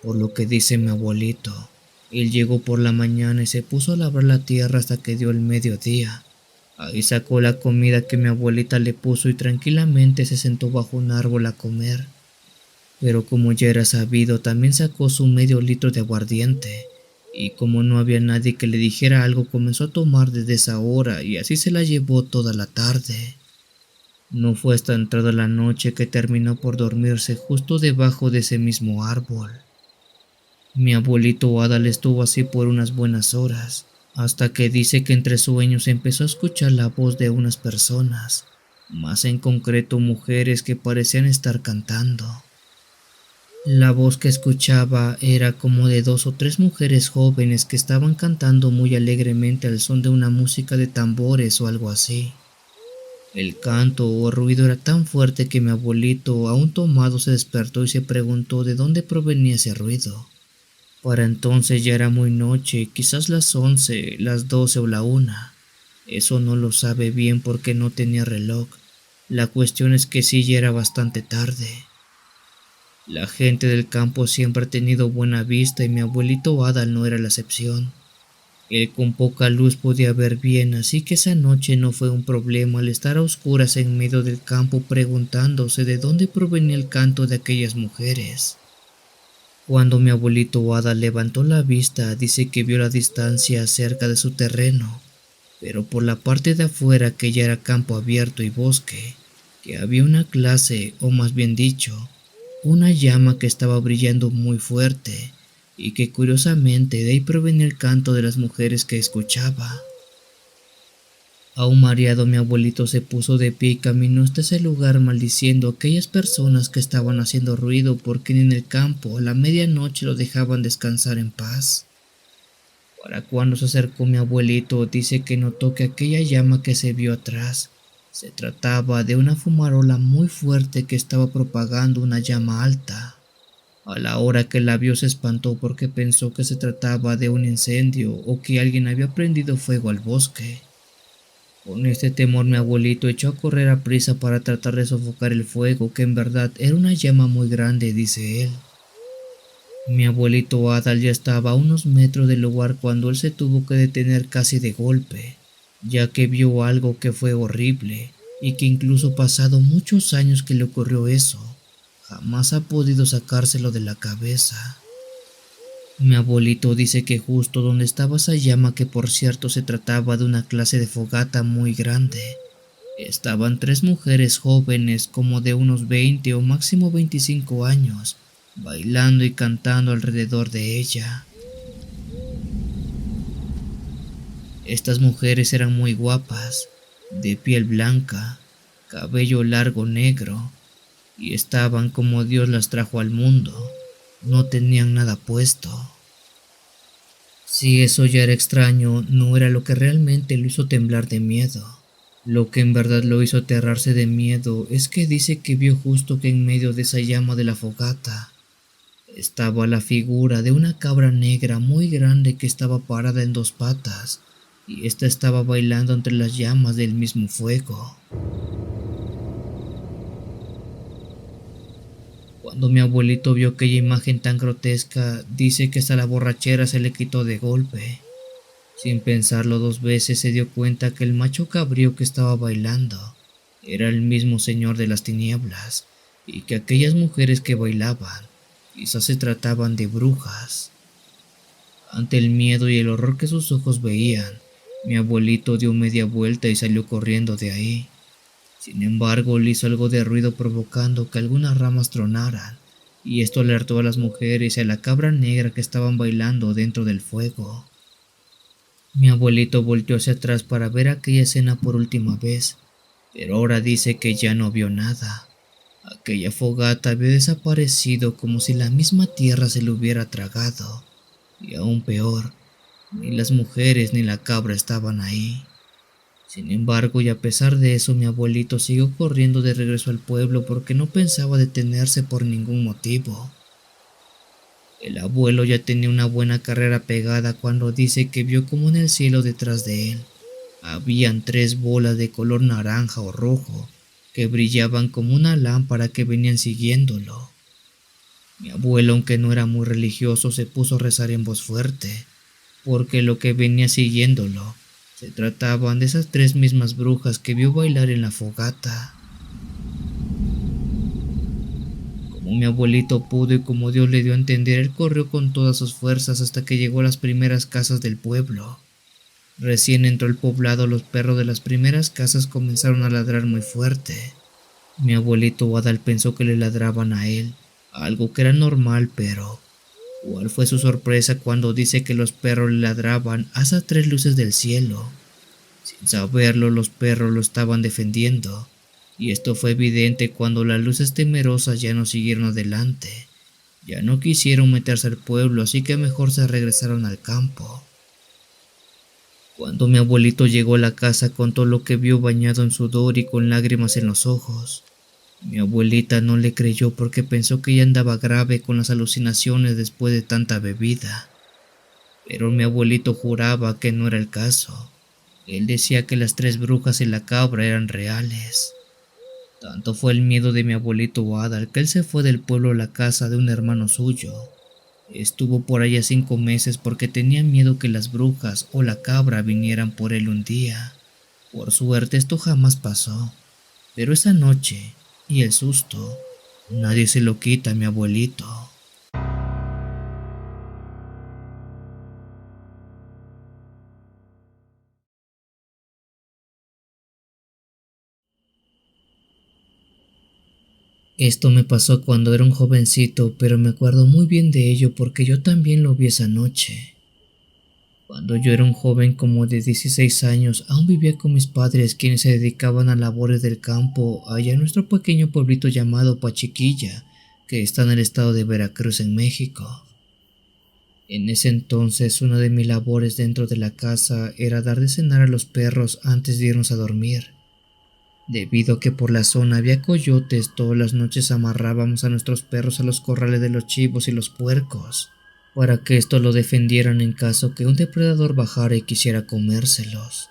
Por lo que dice mi abuelito, él llegó por la mañana y se puso a labrar la tierra hasta que dio el mediodía. Ahí sacó la comida que mi abuelita le puso y tranquilamente se sentó bajo un árbol a comer. Pero como ya era sabido, también sacó su medio litro de aguardiente. Y como no había nadie que le dijera algo, comenzó a tomar desde esa hora y así se la llevó toda la tarde. No fue hasta entrada la noche que terminó por dormirse justo debajo de ese mismo árbol. Mi abuelito Adal estuvo así por unas buenas horas, hasta que dice que entre sueños empezó a escuchar la voz de unas personas, más en concreto mujeres que parecían estar cantando. La voz que escuchaba era como de 2 o 3 mujeres jóvenes que estaban cantando muy alegremente al son de una música de tambores o algo así. El canto o ruido era tan fuerte que mi abuelito, aún tomado, se despertó y se preguntó de dónde provenía ese ruido. Para entonces ya era muy noche, quizás las 11, las 12 o la 1. Eso no lo sabe bien porque no tenía reloj. La cuestión es que sí ya era bastante tarde. La gente del campo siempre ha tenido buena vista y mi abuelito Adal no era la excepción. Él con poca luz podía ver bien, así que esa noche no fue un problema al estar a oscuras en medio del campo preguntándose de dónde provenía el canto de aquellas mujeres. Cuando mi abuelito Ada levantó la vista, dice que vio la distancia cerca de su terreno, pero por la parte de afuera, que ya era campo abierto y bosque, que había una clase, o más bien dicho, una llama que estaba brillando muy fuerte, y que curiosamente de ahí provenía el canto de las mujeres que escuchaba. Aún mareado, mi abuelito se puso de pie y caminó hasta ese lugar maldiciendo a aquellas personas que estaban haciendo ruido porque ni en el campo a la medianoche lo dejaban descansar en paz. Para cuando se acercó mi abuelito, dice que notó que aquella llama que se vio atrás se trataba de una fumarola muy fuerte que estaba propagando una llama alta. A la hora que la vio se espantó porque pensó que se trataba de un incendio o que alguien había prendido fuego al bosque. Con este temor mi abuelito echó a correr a prisa para tratar de sofocar el fuego, que en verdad era una llama muy grande, dice él. Mi abuelito Adal ya estaba a unos metros del lugar cuando él se tuvo que detener casi de golpe, ya que vio algo que fue horrible y que incluso pasado muchos años que le ocurrió eso, jamás ha podido sacárselo de la cabeza. Mi abuelito dice que justo donde estaba esa llama, que por cierto se trataba de una clase de fogata muy grande, estaban tres mujeres jóvenes como de unos 20 o máximo 25 años, bailando y cantando alrededor de ella. Estas mujeres eran muy guapas, de piel blanca, cabello largo negro, y estaban como Dios las trajo al mundo. No tenían nada puesto. Si eso ya era extraño, no era lo que realmente lo hizo temblar de miedo. Lo que en verdad lo hizo aterrarse de miedo es que dice que vio justo que en medio de esa llama de la fogata estaba la figura de una cabra negra muy grande que estaba parada en dos patas, y ésta estaba bailando entre las llamas del mismo fuego. Cuando mi abuelito vio aquella imagen tan grotesca, dice que hasta la borrachera se le quitó de golpe. Sin pensarlo dos veces se dio cuenta que el macho cabrío que estaba bailando era el mismo señor de las tinieblas, y que aquellas mujeres que bailaban quizás se trataban de brujas. Ante el miedo y el horror que sus ojos veían, mi abuelito dio media vuelta y salió corriendo de ahí. Sin embargo, le hizo algo de ruido provocando que algunas ramas tronaran, y esto alertó a las mujeres y a la cabra negra que estaban bailando dentro del fuego. Mi abuelito volteó hacia atrás para ver aquella escena por última vez, pero ahora dice que ya no vio nada. Aquella fogata había desaparecido como si la misma tierra se lo hubiera tragado, y aún peor, ni las mujeres ni la cabra estaban ahí. Sin embargo, y a pesar de eso, mi abuelito siguió corriendo de regreso al pueblo porque no pensaba detenerse por ningún motivo. El abuelo ya tenía una buena carrera pegada cuando dice que vio como en el cielo detrás de él habían tres bolas de color naranja o rojo que brillaban como una lámpara que venían siguiéndolo. Mi abuelo, aunque no era muy religioso, se puso a rezar en voz fuerte, porque lo que venía siguiéndolo se trataban de esas tres mismas brujas que vio bailar en la fogata. Como mi abuelito pudo y como Dios le dio a entender, él corrió con todas sus fuerzas hasta que llegó a las primeras casas del pueblo. Recién entró al poblado, los perros de las primeras casas comenzaron a ladrar muy fuerte. Mi abuelito Adal pensó que le ladraban a él, algo que era normal, pero ¿cuál fue su sorpresa cuando dice que los perros le ladraban hasta tres luces del cielo? Sin saberlo, los perros lo estaban defendiendo, y esto fue evidente cuando las luces temerosas ya no siguieron adelante. Ya no quisieron meterse al pueblo, así que mejor se regresaron al campo. Cuando mi abuelito llegó a la casa contó lo que vio bañado en sudor y con lágrimas en los ojos. Mi abuelita no le creyó porque pensó que ella andaba grave con las alucinaciones después de tanta bebida. Pero mi abuelito juraba que no era el caso. Él decía que las tres brujas y la cabra eran reales. Tanto fue el miedo de mi abuelito Adal que él se fue del pueblo a la casa de un hermano suyo. Estuvo por allá 5 meses porque tenía miedo que las brujas o la cabra vinieran por él un día. Por suerte esto jamás pasó, pero esa noche y el susto, nadie se lo quita a mi abuelito. Esto me pasó cuando era un jovencito, pero me acuerdo muy bien de ello porque yo también lo vi esa noche. Cuando yo era un joven como de 16 años, aún vivía con mis padres, quienes se dedicaban a labores del campo allá en nuestro pequeño pueblito llamado Pachiquilla, que está en el estado de Veracruz, en México. En ese entonces, una de mis labores dentro de la casa era dar de cenar a los perros antes de irnos a dormir. Debido a que por la zona había coyotes, todas las noches amarrábamos a nuestros perros a los corrales de los chivos y los puercos, para que estos lo defendieran en caso que un depredador bajara y quisiera comérselos.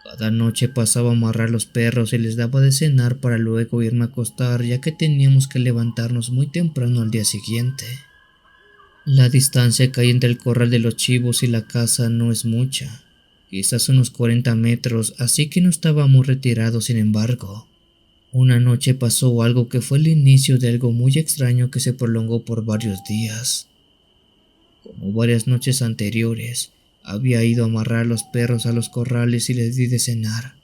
Cada noche pasaba a amarrar los perros y les daba de cenar para luego irme a acostar, ya que teníamos que levantarnos muy temprano al día siguiente. La distancia que hay entre el corral de los chivos y la casa no es mucha, quizás unos 40 metros, así que no estaba muy retirado. Sin embargo, una noche pasó algo que fue el inicio de algo muy extraño que se prolongó por varios días. Como varias noches anteriores, había ido a amarrar los perros a los corrales y les di de cenar.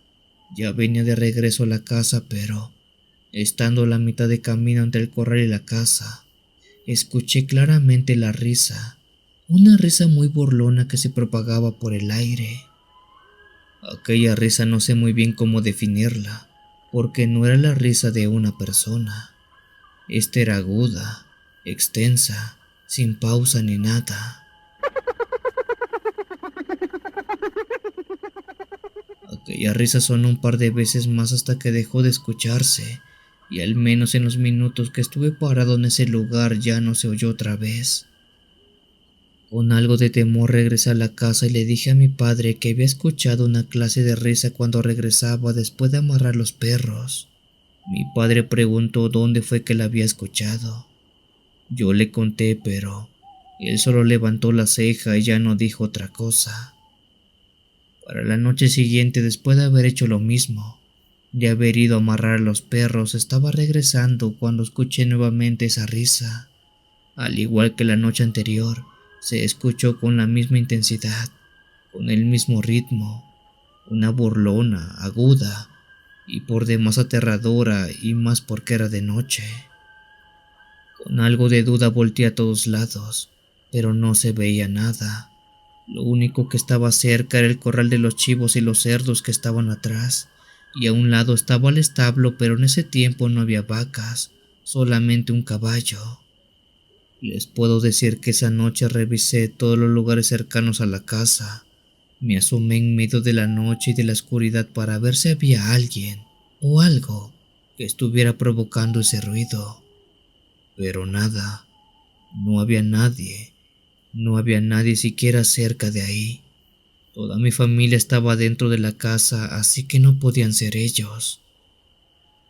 Ya venía de regreso a la casa, pero, estando a la mitad de camino entre el corral y la casa, escuché claramente la risa, una risa muy burlona que se propagaba por el aire. Aquella risa no sé muy bien cómo definirla, porque no era la risa de una persona. Esta era aguda, extensa, sin pausa ni nada. Aquella risa sonó un par de veces más hasta que dejó de escucharse, y al menos en los minutos que estuve parado en ese lugar ya no se oyó otra vez. Con algo de temor regresé a la casa y le dije a mi padre que había escuchado una clase de risa cuando regresaba después de amarrar los perros. Mi padre preguntó dónde fue que la había escuchado. Yo le conté, pero él solo levantó la ceja y ya no dijo otra cosa. Para la noche siguiente, después de haber hecho lo mismo, de haber ido a amarrar a los perros, estaba regresando cuando escuché nuevamente esa risa. Al igual que la noche anterior, se escuchó con la misma intensidad, con el mismo ritmo, una burlona, aguda y por demás aterradora, y más porque era de noche. Con algo de duda volteé a todos lados, pero no se veía nada. Lo único que estaba cerca era el corral de los chivos y los cerdos que estaban atrás, y a un lado estaba el establo, pero en ese tiempo no había vacas, solamente un caballo. Les puedo decir que esa noche revisé todos los lugares cercanos a la casa. Me asomé en medio de la noche y de la oscuridad para ver si había alguien o algo que estuviera provocando ese ruido. Pero nada, no había nadie, no había nadie siquiera cerca de ahí. Toda mi familia estaba dentro de la casa, así que no podían ser ellos.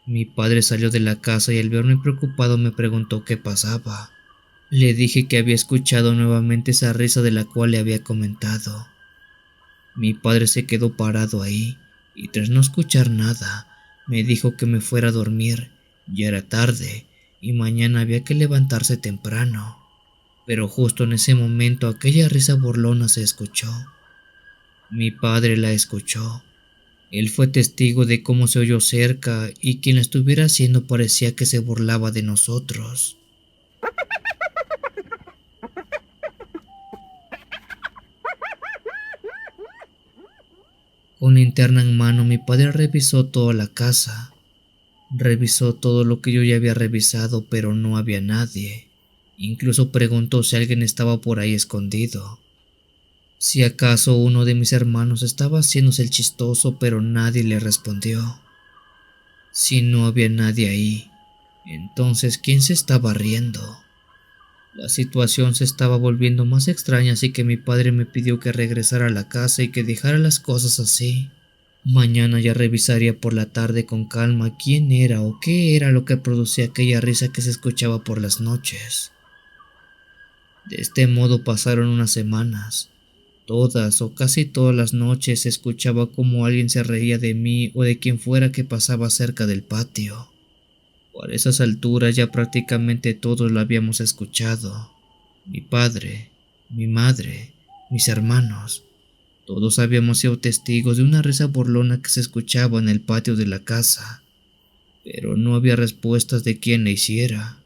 Mi padre salió de la casa y al verme preocupado me preguntó qué pasaba. Le dije que había escuchado nuevamente esa risa de la cual le había comentado. Mi padre se quedó parado ahí y tras no escuchar nada, me dijo que me fuera a dormir. Ya era tarde y mañana había que levantarse temprano. Pero justo en ese momento aquella risa burlona se escuchó. Mi padre la escuchó. Él fue testigo de cómo se oyó cerca y quien la estuviera haciendo parecía que se burlaba de nosotros. Con linterna en mano, mi padre revisó toda la casa. Revisó todo lo que yo ya había revisado, pero no había nadie. Incluso preguntó si alguien estaba por ahí escondido. Si acaso uno de mis hermanos estaba haciéndose el chistoso, pero nadie le respondió. Si no había nadie ahí, entonces ¿quién se estaba riendo? La situación se estaba volviendo más extraña, así que mi padre me pidió que regresara a la casa y que dejara las cosas así. Mañana ya revisaría por la tarde con calma quién era o qué era lo que producía aquella risa que se escuchaba por las noches. De este modo pasaron unas semanas. Todas o casi todas las noches se escuchaba como alguien se reía de mí o de quien fuera que pasaba cerca del patio. Por esas alturas ya prácticamente todos lo habíamos escuchado. Mi padre, mi madre, mis hermanos. Todos habíamos sido testigos de una risa burlona que se escuchaba en el patio de la casa, pero no había respuestas de quién la hiciera.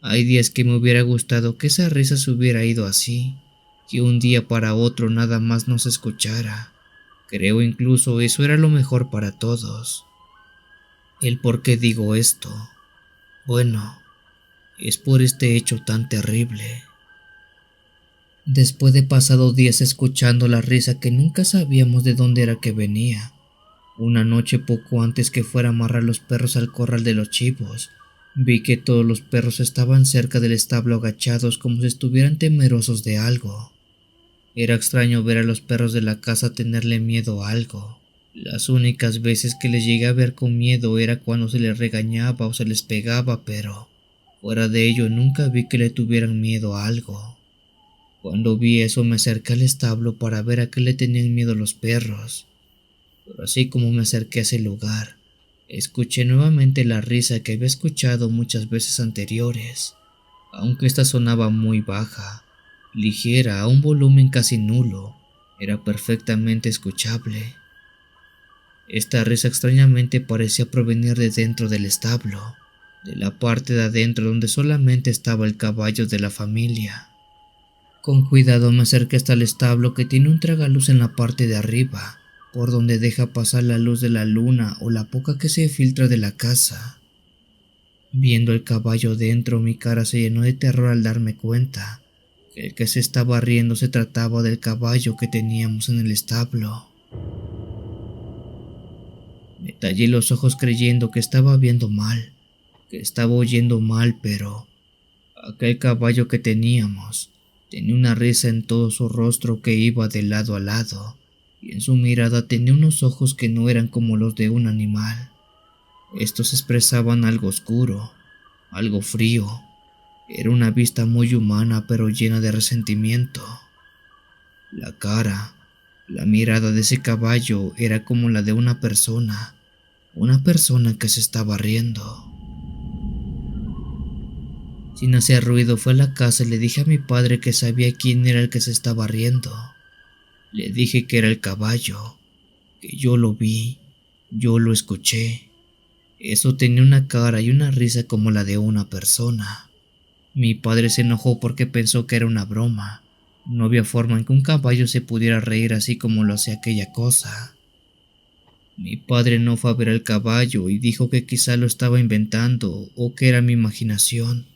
Hay días que me hubiera gustado que esa risa se hubiera ido así, que un día para otro nada más no se escuchara. Creo incluso eso era lo mejor para todos. ¿El por qué digo esto? Bueno, es por este hecho tan terrible. Después de pasado días escuchando la risa que nunca sabíamos de dónde era que venía, una noche poco antes que fuera a amarrar los perros al corral de los chivos, vi que todos los perros estaban cerca del establo agachados como si estuvieran temerosos de algo. Era extraño ver a los perros de la casa tenerle miedo a algo. Las únicas veces que les llegué a ver con miedo era cuando se les regañaba o se les pegaba, pero fuera de ello nunca vi que le tuvieran miedo a algo. Cuando vi eso me acerqué al establo para ver a qué le tenían miedo los perros, pero así como me acerqué a ese lugar, escuché nuevamente la risa que había escuchado muchas veces anteriores, aunque esta sonaba muy baja, ligera, a un volumen casi nulo, era perfectamente escuchable. Esta risa extrañamente parecía provenir de dentro del establo, de la parte de adentro donde solamente estaba el caballo de la familia. Con cuidado me acerqué hasta el establo que tiene un tragaluz en la parte de arriba, por donde deja pasar la luz de la luna o la poca que se filtra de la casa. Viendo el caballo dentro, mi cara se llenó de terror al darme cuenta que el que se estaba riendo se trataba del caballo que teníamos en el establo. Me tallé los ojos creyendo que estaba viendo mal, que estaba oyendo mal, pero aquel caballo que teníamos tenía una risa en todo su rostro que iba de lado a lado, y en su mirada tenía unos ojos que no eran como los de un animal. Estos expresaban algo oscuro, algo frío. Era una vista muy humana pero llena de resentimiento. La cara, la mirada de ese caballo era como la de una persona que se estaba riendo. Sin hacer ruido fue a la casa y le dije a mi padre que sabía quién era el que se estaba riendo. Le dije que era el caballo, que yo lo vi, yo lo escuché. Eso tenía una cara y una risa como la de una persona. Mi padre se enojó porque pensó que era una broma. No había forma en que un caballo se pudiera reír así como lo hacía aquella cosa. Mi padre no fue a ver al caballo y dijo que quizá lo estaba inventando o que era mi imaginación.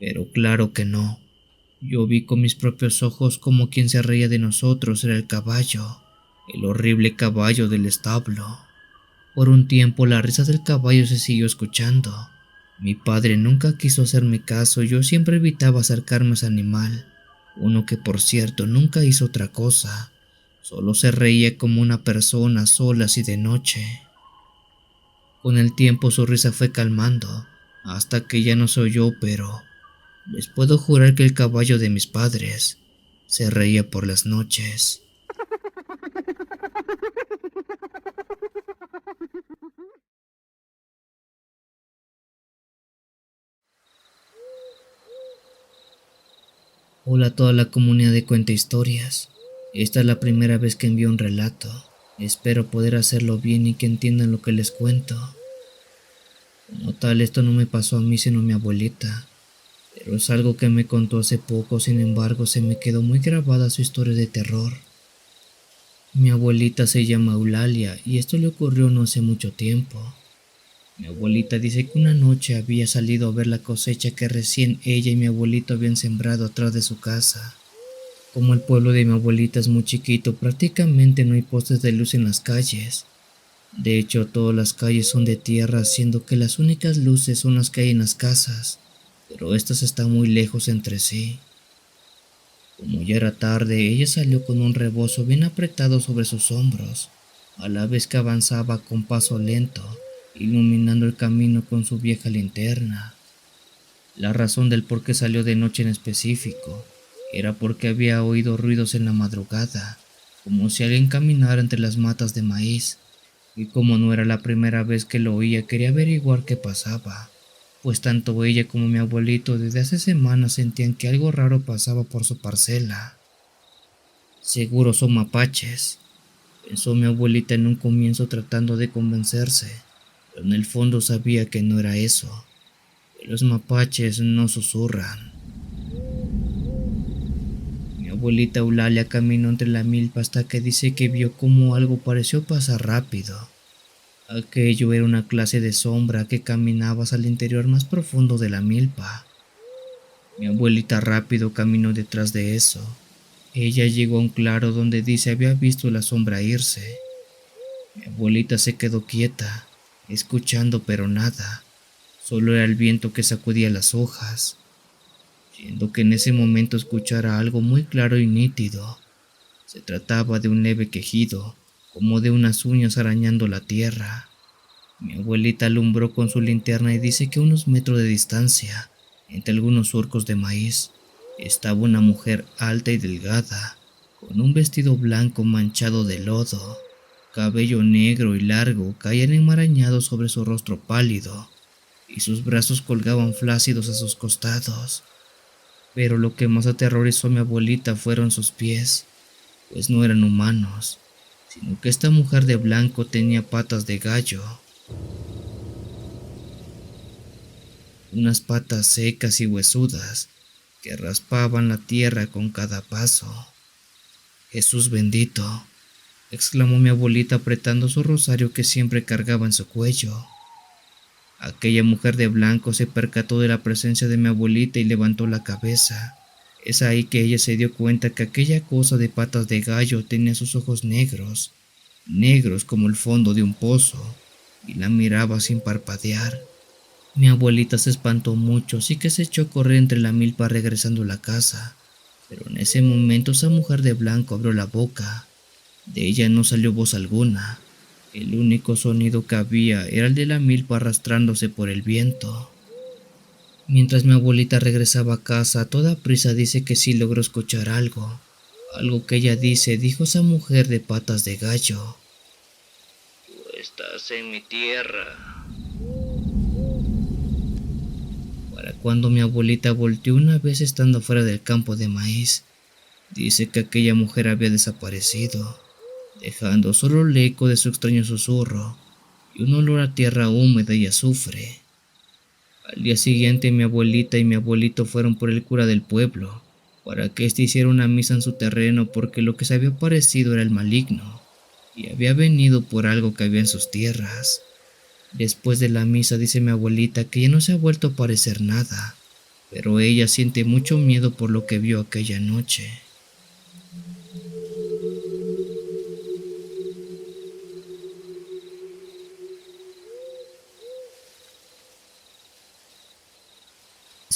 Pero claro que no. Yo vi con mis propios ojos como quien se reía de nosotros era el caballo, el horrible caballo del establo. Por un tiempo la risa del caballo se siguió escuchando. Mi padre nunca quiso hacerme caso y yo siempre evitaba acercarme a ese animal, uno que por cierto nunca hizo otra cosa, solo se reía como una persona sola y de noche. Con el tiempo su risa fue calmando, hasta que ya no se oyó, pero les puedo jurar que el caballo de mis padres se reía por las noches. Hola a toda la comunidad de Cuenta Historias. Esta es la primera vez que envío un relato. Espero poder hacerlo bien y que entiendan lo que les cuento. Como tal, esto no me pasó a mí sino a mi abuelita, pero es algo que me contó hace poco, sin embargo se me quedó muy grabada su historia de terror. Mi abuelita se llama Eulalia y esto le ocurrió no hace mucho tiempo. Mi abuelita dice que una noche había salido a ver la cosecha que recién ella y mi abuelito habían sembrado atrás de su casa. Como el pueblo de mi abuelita es muy chiquito, prácticamente no hay postes de luz en las calles. De hecho, todas las calles son de tierra, siendo que las únicas luces son las que hay en las casas, pero estas están muy lejos entre sí. Como ya era tarde, ella salió con un rebozo bien apretado sobre sus hombros, a la vez que avanzaba con paso lento, iluminando el camino con su vieja linterna. La razón del por qué salió de noche en específico era porque había oído ruidos en la madrugada, como si alguien caminara entre las matas de maíz, y como no era la primera vez que lo oía, quería averiguar qué pasaba, pues tanto ella como mi abuelito desde hace semanas sentían que algo raro pasaba por su parcela. Seguro son mapaches, pensó mi abuelita en un comienzo tratando de convencerse, pero en el fondo sabía que no era eso, que los mapaches no susurran. Mi abuelita Eulalia caminó entre la milpa hasta que dice que vio como algo pareció pasar rápido. Aquello era una clase de sombra que caminaba hacia el interior más profundo de la milpa. Mi abuelita rápido caminó detrás de eso. Ella llegó a un claro donde dice había visto la sombra irse. Mi abuelita se quedó quieta, escuchando pero nada. Solo era el viento que sacudía las hojas, siendo que en ese momento escuchara algo muy claro y nítido. Se trataba de un leve quejido, como de unas uñas arañando la tierra. Mi abuelita alumbró con su linterna y dice que a unos metros de distancia, entre algunos surcos de maíz, estaba una mujer alta y delgada, con un vestido blanco manchado de lodo. Cabello negro y largo caían enmarañados sobre su rostro pálido, y sus brazos colgaban flácidos a sus costados. Pero lo que más aterrorizó a mi abuelita fueron sus pies, pues no eran humanos, sino que esta mujer de blanco tenía patas de gallo. Unas patas secas y huesudas que raspaban la tierra con cada paso. Jesús bendito, exclamó mi abuelita apretando su rosario que siempre cargaba en su cuello. Aquella mujer de blanco se percató de la presencia de mi abuelita y levantó la cabeza. Es ahí que ella se dio cuenta que aquella cosa de patas de gallo tenía sus ojos negros, negros como el fondo de un pozo, y la miraba sin parpadear. Mi abuelita se espantó mucho, así que se echó a correr entre la milpa regresando a la casa. Pero en ese momento esa mujer de blanco abrió la boca. De ella no salió voz alguna. El único sonido que había era el de la milpa arrastrándose por el viento. Mientras mi abuelita regresaba a casa, a toda prisa dice que sí logró escuchar algo. Algo que ella dijo esa mujer de patas de gallo. Tú estás en mi tierra. Para cuando mi abuelita volteó una vez estando fuera del campo de maíz, dice que aquella mujer había desaparecido, dejando solo el eco de su extraño susurro y un olor a tierra húmeda y azufre. Al día siguiente mi abuelita y mi abuelito fueron por el cura del pueblo, para que éste hiciera una misa en su terreno porque lo que se había aparecido era el maligno, y había venido por algo que había en sus tierras. Después de la misa dice mi abuelita que ya no se ha vuelto a aparecer nada, pero ella siente mucho miedo por lo que vio aquella noche.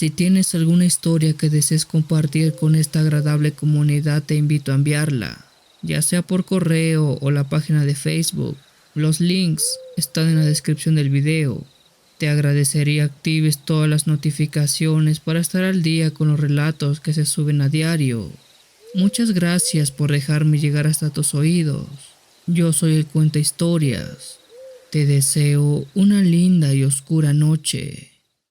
Si tienes alguna historia que desees compartir con esta agradable comunidad, te invito a enviarla, ya sea por correo o la página de Facebook. Los links están en la descripción del video. Te agradecería actives todas las notificaciones para estar al día con los relatos que se suben a diario. Muchas gracias por dejarme llegar hasta tus oídos. Yo soy el Cuenta Historias. Te deseo una linda y oscura noche.